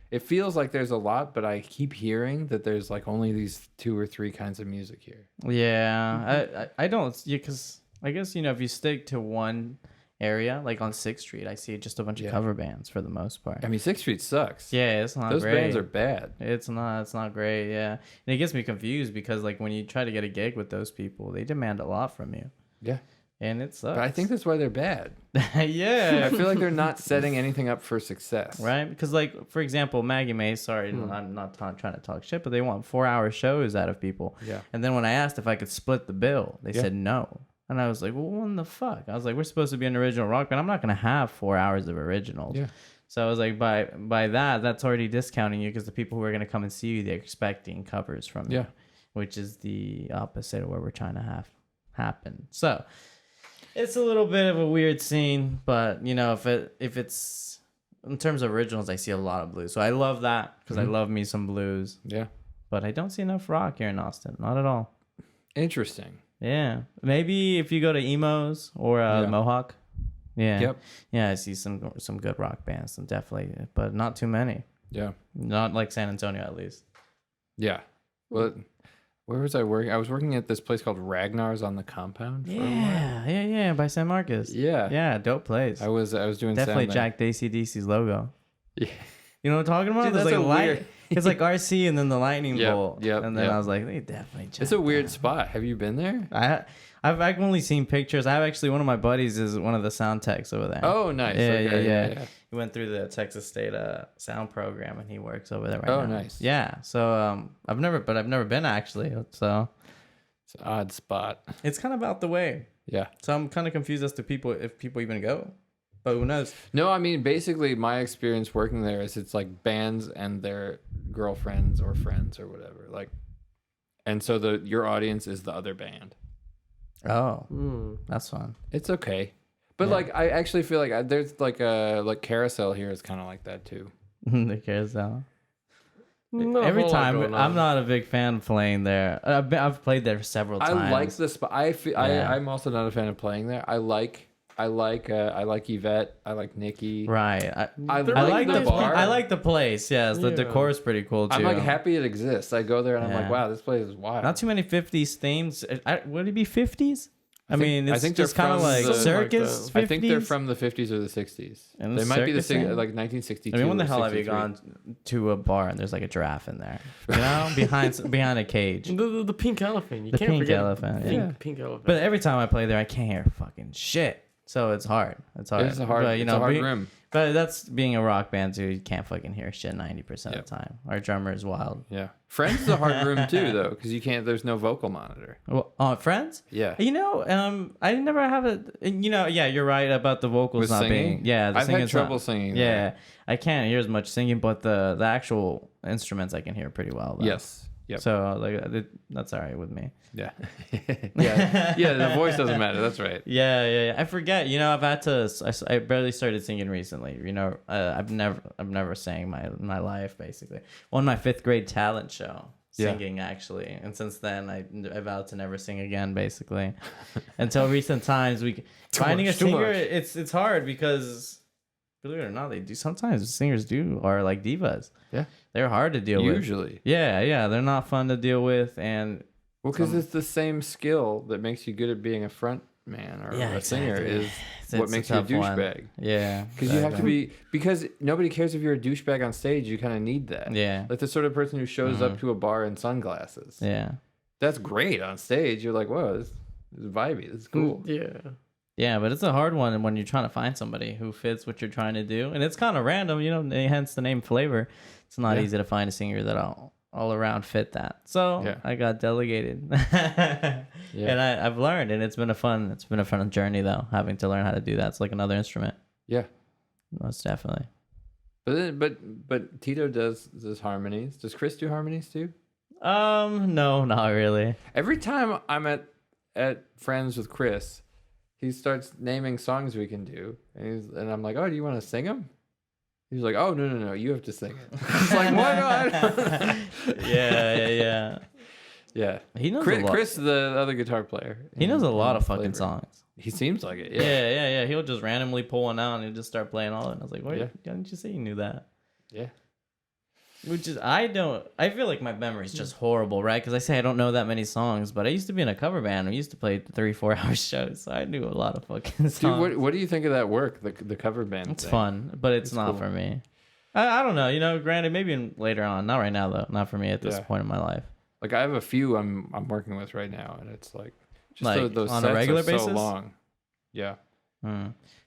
Speaker 1: It feels like there's a lot, but I keep hearing that there's like only these 2 or 3 kinds of music here.
Speaker 2: Yeah, I don't, because I guess, if you stick to one area, like on 6th Street, I see just a bunch of cover bands for the most part.
Speaker 1: I mean, 6th Street sucks.
Speaker 2: Yeah, it's not
Speaker 1: Those
Speaker 2: great.
Speaker 1: bands are bad.
Speaker 2: It's not great, yeah. And it gets me confused because like when you try to get a gig with those people, they demand a lot from you.
Speaker 1: Yeah.
Speaker 2: And it sucks.
Speaker 1: But I think that's why they're bad.
Speaker 2: Yeah.
Speaker 1: I feel like they're not setting anything up for success.
Speaker 2: Right? Because, like, for example, Maggie May, sorry, I'm not trying to talk shit, but they want 4-hour shows out of people.
Speaker 1: Yeah.
Speaker 2: And then when I asked if I could split the bill, they said no. And I was like, well, what the fuck? I was like, we're supposed to be an original rock band. I'm not going to have 4 hours of originals.
Speaker 1: Yeah.
Speaker 2: So I was like, by that's already discounting you because the people who are going to come and see you, they're expecting covers from you. Which is the opposite of what we're trying to have happen. So it's a little bit of a weird scene, but if it's in terms of originals, I see a lot of blues. So I love that because I love me some blues.
Speaker 1: Yeah.
Speaker 2: But I don't see enough rock here in Austin. Not at all.
Speaker 1: Interesting.
Speaker 2: Yeah. Maybe if you go to Emos or Mohawk. Yeah.
Speaker 1: Yep.
Speaker 2: Yeah, I see some good rock bands, definitely, but not too many.
Speaker 1: Yeah.
Speaker 2: Not like San Antonio, at least.
Speaker 1: Yeah. Well, where was I working? I was working at this place called Ragnar's on the Compound.
Speaker 2: Yeah, by San Marcos. Yeah, dope place.
Speaker 1: I was doing
Speaker 2: definitely
Speaker 1: sound
Speaker 2: Jack DC's logo.
Speaker 1: Yeah.
Speaker 2: You know what I'm talking about?
Speaker 1: Dude,
Speaker 2: There's
Speaker 1: that's
Speaker 2: like
Speaker 1: weird.
Speaker 2: It's like RC and then the lightning bolt.
Speaker 1: Yep.
Speaker 2: And then I was like, they definitely.
Speaker 1: It's a weird spot. Have you been there?
Speaker 2: I've only seen pictures. I have actually one of my buddies is one of the sound techs over there.
Speaker 1: Oh, nice.
Speaker 2: Yeah. He went through the Texas State sound program and he works over there right now.
Speaker 1: Oh, nice.
Speaker 2: Yeah. So I've never been actually. So
Speaker 1: it's an odd spot.
Speaker 2: It's kind of out the way.
Speaker 1: Yeah.
Speaker 2: So I'm kind of confused as to if people even go. But who knows?
Speaker 1: No, I mean, basically my experience working there is it's like bands and their girlfriends or friends or whatever. Like, and so your audience is the other band.
Speaker 2: Oh, that's fun.
Speaker 1: It's okay. But like, I actually feel like there's like Carousel here is kind of like that too.
Speaker 2: The Carousel.
Speaker 3: Not a
Speaker 2: Every
Speaker 3: whole lot
Speaker 2: time
Speaker 3: going
Speaker 2: I'm
Speaker 3: on.
Speaker 2: not a big fan of playing there. I've played there several times.
Speaker 1: I like the spot. I'm also not a fan of playing there. I like Yvette. I like Nikki.
Speaker 2: Right.
Speaker 1: I
Speaker 2: like
Speaker 1: the bar.
Speaker 2: I like the place. Yes, the
Speaker 3: Yeah.
Speaker 2: decor is pretty cool too.
Speaker 1: I'm like happy it exists. I go there and I'm like, wow, this place is wild.
Speaker 2: Not too many 50s themes. Would it be 50s? I mean, it's
Speaker 1: think
Speaker 2: just
Speaker 1: they're
Speaker 2: kind of
Speaker 1: from
Speaker 2: like
Speaker 1: the-
Speaker 2: circus 50s.
Speaker 1: I think they're from the 50s or the 60s.
Speaker 2: And
Speaker 1: They
Speaker 2: the
Speaker 1: might be the
Speaker 2: circus thing?
Speaker 1: like 1962.
Speaker 2: I mean, when the
Speaker 1: or
Speaker 2: hell have you
Speaker 1: 63.
Speaker 2: gone to a bar and there's like a giraffe in there? You know, behind a cage.
Speaker 3: The pink elephant. You
Speaker 2: The
Speaker 3: can't
Speaker 2: pink
Speaker 3: forget
Speaker 2: elephant,
Speaker 3: Pink,
Speaker 2: yeah.
Speaker 3: pink elephant.
Speaker 2: But every time I play there, I can't hear fucking shit. So it's hard. It's hard.
Speaker 1: It's a hard,
Speaker 2: But,
Speaker 1: it's a hard room.
Speaker 2: But that's being a rock band too. You can't fucking hear shit 90% of
Speaker 1: Yep.
Speaker 2: the time. Our drummer is wild.
Speaker 1: Yeah. Friends is a hard room too, though, because you can't. There's no vocal monitor.
Speaker 2: Well, Friends?
Speaker 1: Yeah.
Speaker 2: You know, I never have yeah, you're right about the vocals
Speaker 1: With
Speaker 2: not
Speaker 1: singing?
Speaker 2: being. Yeah, the
Speaker 1: I've had
Speaker 2: singing's not-
Speaker 1: trouble singing
Speaker 2: Yeah,
Speaker 1: there.
Speaker 2: I can't hear as much singing, but the actual instruments I can hear pretty well. Though.
Speaker 1: Yes. Yep.
Speaker 2: So like that's all right with me.
Speaker 1: Yeah. yeah. The voice doesn't matter. That's right.
Speaker 2: Yeah. I forget. You know, I've had to. I barely started singing recently. You know, I've never sang my life basically. Won my 5th grade talent show. Singing actually, and since then I vowed to never sing again. Basically, until recent times, finding a
Speaker 3: too
Speaker 2: singer
Speaker 3: much.
Speaker 2: it's hard because believe it or not, they do sometimes singers are like divas.
Speaker 1: Yeah.
Speaker 2: They're hard to deal with.
Speaker 1: Usually.
Speaker 2: Yeah, they're not fun to deal with, and
Speaker 1: Well, because it's the same skill that makes you good at being a front man or a singer is what
Speaker 2: It's
Speaker 1: makes you a
Speaker 2: tough one.
Speaker 1: douchebag.
Speaker 2: Yeah,
Speaker 1: Because you have to be, because nobody cares if you're a douchebag on stage. You kind of need that.
Speaker 2: Yeah.
Speaker 1: Like the sort of person who shows up to a bar in sunglasses.
Speaker 2: Yeah.
Speaker 1: That's great on stage. You're like, whoa, this is vibey. This is cool.
Speaker 3: Yeah.
Speaker 2: Yeah, but it's a hard one when you're trying to find somebody who fits what you're trying to do. And it's kind of random, you know, hence the name Flavor. It's not easy to find a singer that all around fit that. So I got delegated. And I've learned, and it's been a fun journey though, having to learn how to do that. It's like another instrument.
Speaker 1: Yeah.
Speaker 2: Most definitely.
Speaker 1: But Tito does harmonies. Does Chris do harmonies too?
Speaker 2: No, not really.
Speaker 1: Every time I'm at friends with Chris, he starts naming songs we can do, and I'm like, oh, do you want to sing them? He's like, oh, no, you have to sing it. It's like, why not?
Speaker 2: Yeah.
Speaker 1: Yeah.
Speaker 2: He knows
Speaker 1: Chris,
Speaker 2: a lot.
Speaker 1: Chris, the other guitar player.
Speaker 2: He knows a lot of
Speaker 1: Flavor.
Speaker 2: fucking songs.
Speaker 1: He seems like it.
Speaker 2: Yeah. He'll just randomly pull one out and he'll just start playing all of it. And I was like, why
Speaker 1: Yeah.
Speaker 2: didn't you say you knew that?
Speaker 1: Yeah.
Speaker 2: Which is, I feel like my memory's just horrible, right? Because I say I don't know that many songs, but I used to be in a cover band. We used to play 3-4 hour shows, so I knew a lot of fucking songs.
Speaker 1: Dude, what do you think of that work, the cover band
Speaker 2: It's
Speaker 1: thing?
Speaker 2: fun, but it's not
Speaker 1: cool.
Speaker 2: for me. I don't know. Granted, maybe later on. Not right now, though. Not for me at this point in my life.
Speaker 1: Like, I have a few I'm working with right now, and it's like, just
Speaker 2: Like,
Speaker 1: those
Speaker 2: on
Speaker 1: sets
Speaker 2: a regular
Speaker 1: are
Speaker 2: basis?
Speaker 1: so long. Yeah.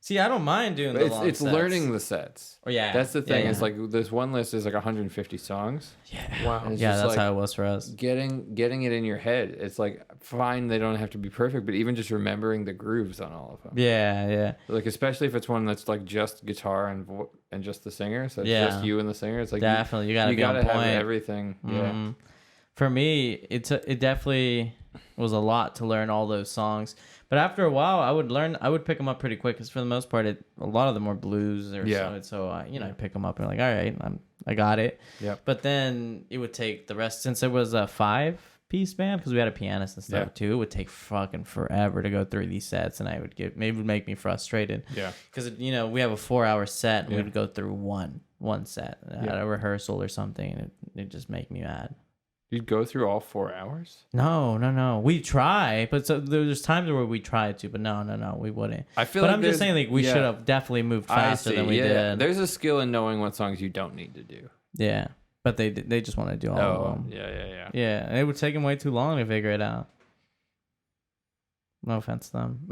Speaker 2: See, I don't mind doing
Speaker 1: But
Speaker 2: the long
Speaker 1: it's
Speaker 2: sets.
Speaker 1: learning the sets.
Speaker 2: Oh, yeah.
Speaker 1: That's the thing.
Speaker 2: Yeah.
Speaker 1: It's like this one list is like 150 songs.
Speaker 2: Yeah.
Speaker 3: Wow.
Speaker 1: And it's
Speaker 2: Yeah,
Speaker 1: just
Speaker 2: that's
Speaker 1: like
Speaker 2: how it was for us.
Speaker 1: getting it in your head. It's like, fine, they don't have to be perfect, but even just remembering the grooves on all of them.
Speaker 2: Yeah.
Speaker 1: Like, especially if it's one that's like just guitar and just the singer, so it's
Speaker 2: Yeah.
Speaker 1: just you and the singer. It's like
Speaker 2: Definitely, you gotta be on
Speaker 1: have
Speaker 2: point.
Speaker 1: everything. Yeah.
Speaker 2: Mhm. For me, it definitely was a lot to learn all those songs. But after a while, I would pick them up pretty quick because for the most part, a lot of them were blues or so I pick them up and like, all right, I got it.
Speaker 1: Yeah.
Speaker 2: But then it would take the rest, since it was a 5-piece band, because we had a pianist and stuff too. It would take fucking forever to go through these sets, and it would make me frustrated.
Speaker 1: Yeah.
Speaker 2: Because we have a 4-hour set, and we'd go through one set at a rehearsal or something, and it just make me mad.
Speaker 1: You'd go through all 4 hours?
Speaker 2: No. We try, but so there's times where we tried to, but no, we wouldn't.
Speaker 1: I feel
Speaker 2: but
Speaker 1: like
Speaker 2: I'm just saying, like, we should have definitely moved faster than we did.
Speaker 1: There's a skill in knowing what songs you don't need to do.
Speaker 2: Yeah, but they just want to do all of them.
Speaker 1: Yeah.
Speaker 2: Yeah, and it would take them way too long to figure it out. No offense to them.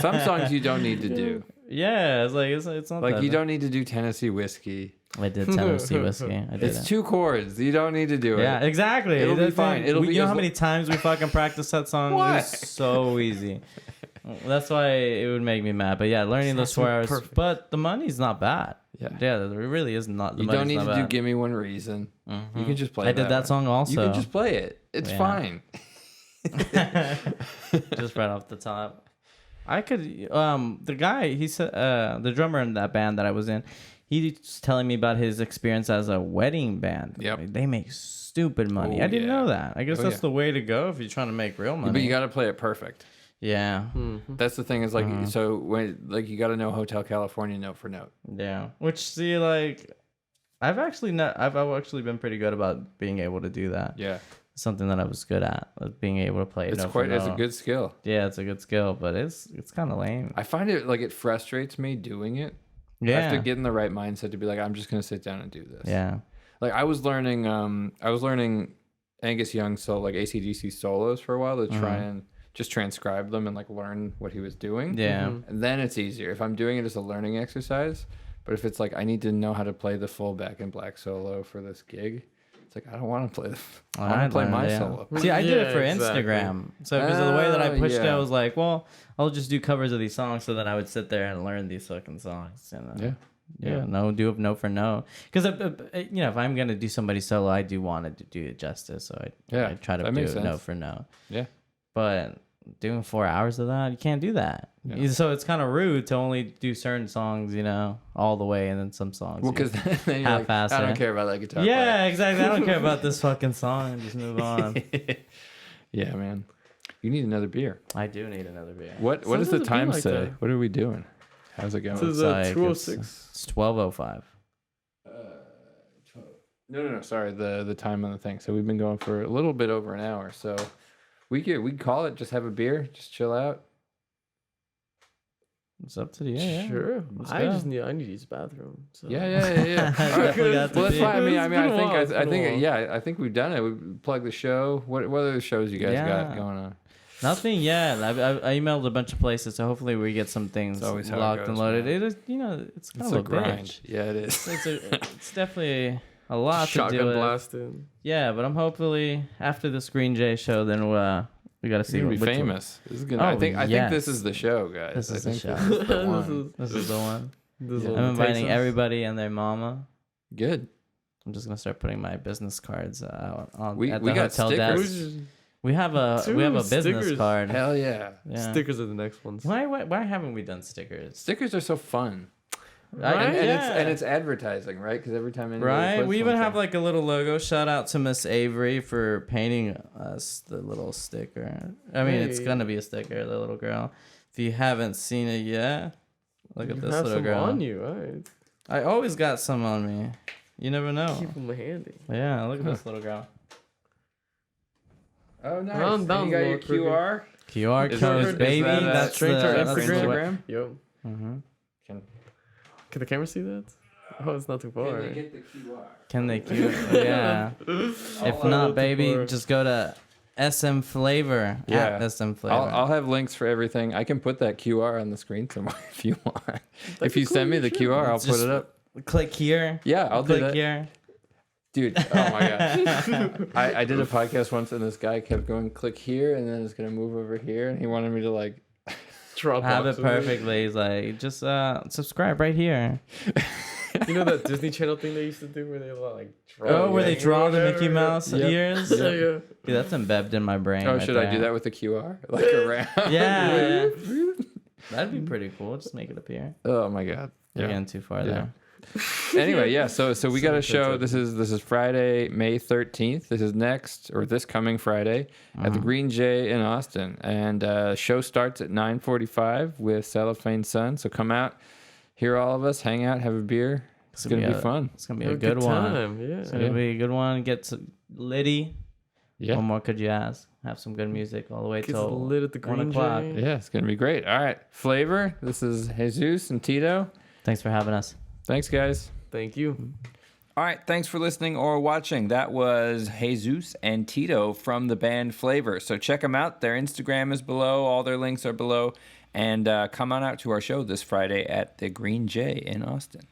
Speaker 1: Some songs you don't need to do.
Speaker 2: Yeah, it's not
Speaker 1: Like,
Speaker 2: that
Speaker 1: you
Speaker 2: bad.
Speaker 1: don't need to do Tennessee Whiskey.
Speaker 2: I did Tennessee Whiskey. I did
Speaker 1: It's
Speaker 2: it.
Speaker 1: 2 chords. You don't need to do it.
Speaker 2: Yeah, exactly.
Speaker 1: It'll be
Speaker 2: That's
Speaker 1: fine.
Speaker 2: it.
Speaker 1: It'll be
Speaker 2: You know
Speaker 1: as
Speaker 2: how
Speaker 1: lo-
Speaker 2: many times we fucking practiced that song?
Speaker 1: What?
Speaker 2: It was so easy. That's why it would make me mad. But yeah, learning those 4 hours.
Speaker 3: perfect.
Speaker 2: But the money's not bad.
Speaker 1: Yeah.
Speaker 2: It really is not. The
Speaker 1: You don't
Speaker 2: money's
Speaker 1: need
Speaker 2: not
Speaker 1: to do
Speaker 2: bad.
Speaker 1: Give Me One Reason. You can just play
Speaker 2: I did that
Speaker 1: one.
Speaker 2: song also.
Speaker 1: You can just play it. It's
Speaker 2: Yeah.
Speaker 1: fine.
Speaker 2: Just right off the top. I could the guy, he said the drummer in that band that I was in, he was telling me about his experience as a wedding band.
Speaker 1: Yep.
Speaker 2: They make stupid money.
Speaker 1: Oh,
Speaker 2: I didn't
Speaker 1: yeah.
Speaker 2: know that. I guess
Speaker 1: Oh,
Speaker 2: that's
Speaker 1: yeah.
Speaker 2: the way to go if you're trying to make real money.
Speaker 1: But you got to play it perfect.
Speaker 2: Yeah.
Speaker 1: That's the thing is like,
Speaker 2: Mm-hmm.
Speaker 1: so when, like, you got to know Hotel California note for note.
Speaker 2: Yeah. Which, see, like, I've actually been pretty good about being able to do that.
Speaker 1: Yeah.
Speaker 2: Something that I was good at, was being able to play.
Speaker 1: It's
Speaker 2: note for
Speaker 1: it's a
Speaker 2: note.
Speaker 1: good skill.
Speaker 2: Yeah, it's a good skill, but it's kind of lame.
Speaker 1: I find it like, it frustrates me doing it.
Speaker 2: Yeah.
Speaker 1: I have to get in the right mindset to be like, I'm just going to sit down and do this.
Speaker 2: Yeah.
Speaker 1: Like, I was learning Angus Young, so like AC/DC solos for a while to try and just transcribe them and like learn what he was doing.
Speaker 2: Yeah.
Speaker 1: And then it's easier if I'm doing it as a learning exercise. But if it's like, I need to know how to play the full Back in Black solo for this gig, it's like, I don't want to play I want to play my solo.
Speaker 2: See, I did it for
Speaker 3: Yeah, exactly.
Speaker 2: Instagram. So because of the way that I pushed it,
Speaker 1: yeah.
Speaker 2: I was like, well, I'll just do covers of these songs. So then I would sit there and learn these fucking songs. And, do it note for note. Because if I'm gonna do somebody solo, I do want to do it justice. So I try to
Speaker 1: that
Speaker 2: do
Speaker 1: makes
Speaker 2: it
Speaker 1: sense.
Speaker 2: note for note.
Speaker 1: Yeah.
Speaker 2: But doing 4 hours of that, you can't do that.
Speaker 1: Yeah.
Speaker 2: So it's kind of rude to only do certain songs, all the way, and then some songs.
Speaker 1: Well, because then you're like, I
Speaker 2: half-assed
Speaker 1: don't
Speaker 2: it.
Speaker 1: care about that guitar
Speaker 2: Yeah, exactly. I don't care about this fucking song. And just move on.
Speaker 1: player. Yeah, man. You need another beer.
Speaker 2: I do need another beer.
Speaker 1: What does
Speaker 3: Sometimes
Speaker 1: the
Speaker 3: it be
Speaker 1: time
Speaker 3: like
Speaker 1: say?
Speaker 3: that.
Speaker 1: What are we doing? How's it going?
Speaker 3: This is
Speaker 2: Like,
Speaker 3: 206.
Speaker 2: It's 12:05.
Speaker 1: No. Sorry, the time on the thing. So we've been going for a little bit over an hour. So we call it, just have a beer, just chill out.
Speaker 2: It's up to you. Yeah.
Speaker 3: Sure.
Speaker 2: Let's
Speaker 3: I
Speaker 2: go.
Speaker 3: need to use the bathroom. So.
Speaker 1: Yeah.
Speaker 2: Definitely got to
Speaker 1: Well, that's
Speaker 2: be.
Speaker 1: fine.
Speaker 3: It's been a while, it's
Speaker 1: I
Speaker 3: been a
Speaker 1: think,
Speaker 3: while.
Speaker 1: yeah, I think we've done it. We plugged the show. What other shows you guys got
Speaker 2: Yeah.
Speaker 1: going on?
Speaker 2: Nothing yet. I emailed a bunch of places, so hopefully we get some things
Speaker 1: It's always how it
Speaker 2: locked
Speaker 1: goes,
Speaker 2: and loaded.
Speaker 1: man.
Speaker 2: It is, it's kind
Speaker 1: It's
Speaker 2: of
Speaker 1: a
Speaker 2: a
Speaker 1: grind.
Speaker 2: bitch.
Speaker 1: Yeah, it is.
Speaker 2: It's definitely a lot to
Speaker 3: Shotgun
Speaker 2: do.
Speaker 3: blasted.
Speaker 2: Yeah, but I'm hopefully after the Screen J show, then we got to see.
Speaker 1: You're gonna be
Speaker 2: which one-
Speaker 1: famous. This is gonna.
Speaker 2: Oh,
Speaker 1: I think
Speaker 2: yes.
Speaker 1: this is the show, guys.
Speaker 2: This is the show.
Speaker 1: This is the one.
Speaker 2: This is the one.
Speaker 3: This
Speaker 2: I'm inviting everybody and their mama.
Speaker 1: Good.
Speaker 2: I'm just gonna start putting my business cards out on
Speaker 1: We
Speaker 2: at the
Speaker 1: got
Speaker 2: hotel
Speaker 1: stickers.
Speaker 2: desk. We have a business
Speaker 3: stickers.
Speaker 2: card.
Speaker 1: Hell yeah.
Speaker 2: Yeah.
Speaker 3: Stickers are the next ones.
Speaker 2: Why haven't we done stickers?
Speaker 1: Stickers are so fun.
Speaker 2: Right?
Speaker 1: And it's advertising, right? Because every time anybody
Speaker 2: Right.
Speaker 1: puts
Speaker 2: We even have
Speaker 1: something-
Speaker 2: like a little logo. Shout out to Miss Avery for painting us the little sticker. I mean, it's
Speaker 3: Hey.
Speaker 2: gonna be a sticker, the little girl. If you haven't seen it yet, look at
Speaker 3: You
Speaker 2: this
Speaker 3: have
Speaker 2: little
Speaker 3: some
Speaker 2: girl.
Speaker 3: on you. All right.
Speaker 2: I always got some on me. You never know.
Speaker 3: Keep them handy.
Speaker 2: Yeah, look at this little girl.
Speaker 1: Oh, nice.
Speaker 3: Down,
Speaker 1: And
Speaker 3: down
Speaker 1: you got
Speaker 3: a
Speaker 1: your
Speaker 3: little crooked.
Speaker 1: QR?
Speaker 2: QR
Speaker 1: Is
Speaker 2: codes,
Speaker 1: that-
Speaker 2: baby.
Speaker 1: is that,
Speaker 2: That's
Speaker 3: straight to our
Speaker 2: that's
Speaker 3: Instagram? Yep.
Speaker 2: Mm-hmm.
Speaker 3: Can the camera see that? Oh, it's not too far.
Speaker 1: Can they get the QR?
Speaker 2: Can they cue? Yeah. If not, baby, just go to SM Flavor.
Speaker 1: Yeah.
Speaker 2: At SM Flavor.
Speaker 1: I'll have links for everything. I can put that QR on the screen somewhere if you want. If you send me the QR, I'll put
Speaker 2: Just
Speaker 1: it up.
Speaker 2: Click here.
Speaker 1: Yeah, I'll do
Speaker 2: Click
Speaker 1: that.
Speaker 2: here.
Speaker 1: Dude, oh my god. I did a podcast once and this guy kept going, click here, and then it's going to move over here. And he wanted me to like...
Speaker 3: Drop
Speaker 2: Have
Speaker 3: box
Speaker 2: it
Speaker 3: in there.
Speaker 2: perfectly. He's like, just subscribe right here.
Speaker 3: You know that Disney Channel thing they used to do where they like draw.
Speaker 2: Oh, where they draw the Mickey
Speaker 3: whatever?
Speaker 2: Mouse
Speaker 1: Yep.
Speaker 2: ears?
Speaker 3: Yeah, yeah.
Speaker 2: Dude, that's embedded in my brain.
Speaker 1: Oh,
Speaker 2: right
Speaker 1: should I do
Speaker 2: there.
Speaker 1: that with the QR? Like around?
Speaker 2: Yeah. That'd be pretty cool. Just make it appear.
Speaker 1: Oh my god.
Speaker 2: You're
Speaker 1: Yeah.
Speaker 2: getting too far
Speaker 1: Yeah.
Speaker 2: there.
Speaker 1: Anyway, yeah. So we got a show.
Speaker 3: fantastic.
Speaker 1: This is Friday, May 13th. This is this coming Friday at the Green J in Austin, and show starts at 9:45 with Cellophane Sun. So come out, hear all of us, hang out, have a beer. It's gonna be fun.
Speaker 2: It's gonna be
Speaker 3: Have
Speaker 2: a good one.
Speaker 3: time. Yeah.
Speaker 2: It's gonna be a good one. Get some litty.
Speaker 1: Yeah.
Speaker 2: What more could you ask? Have some good music all the way
Speaker 3: Gets
Speaker 2: till
Speaker 3: lit at the
Speaker 2: 1
Speaker 3: Green
Speaker 2: o'clock.
Speaker 3: J.
Speaker 1: Yeah, it's gonna be great. All right, Flavor. This is Jesus and Tito.
Speaker 2: Thanks for having us.
Speaker 1: Thanks, guys.
Speaker 3: Thank you.
Speaker 1: All right, thanks for listening or watching. That was Jesus and Tito from the band Flavor. So check them out. Their Instagram is below. All their links are below. And come on out to our show this Friday at the Green J in Austin.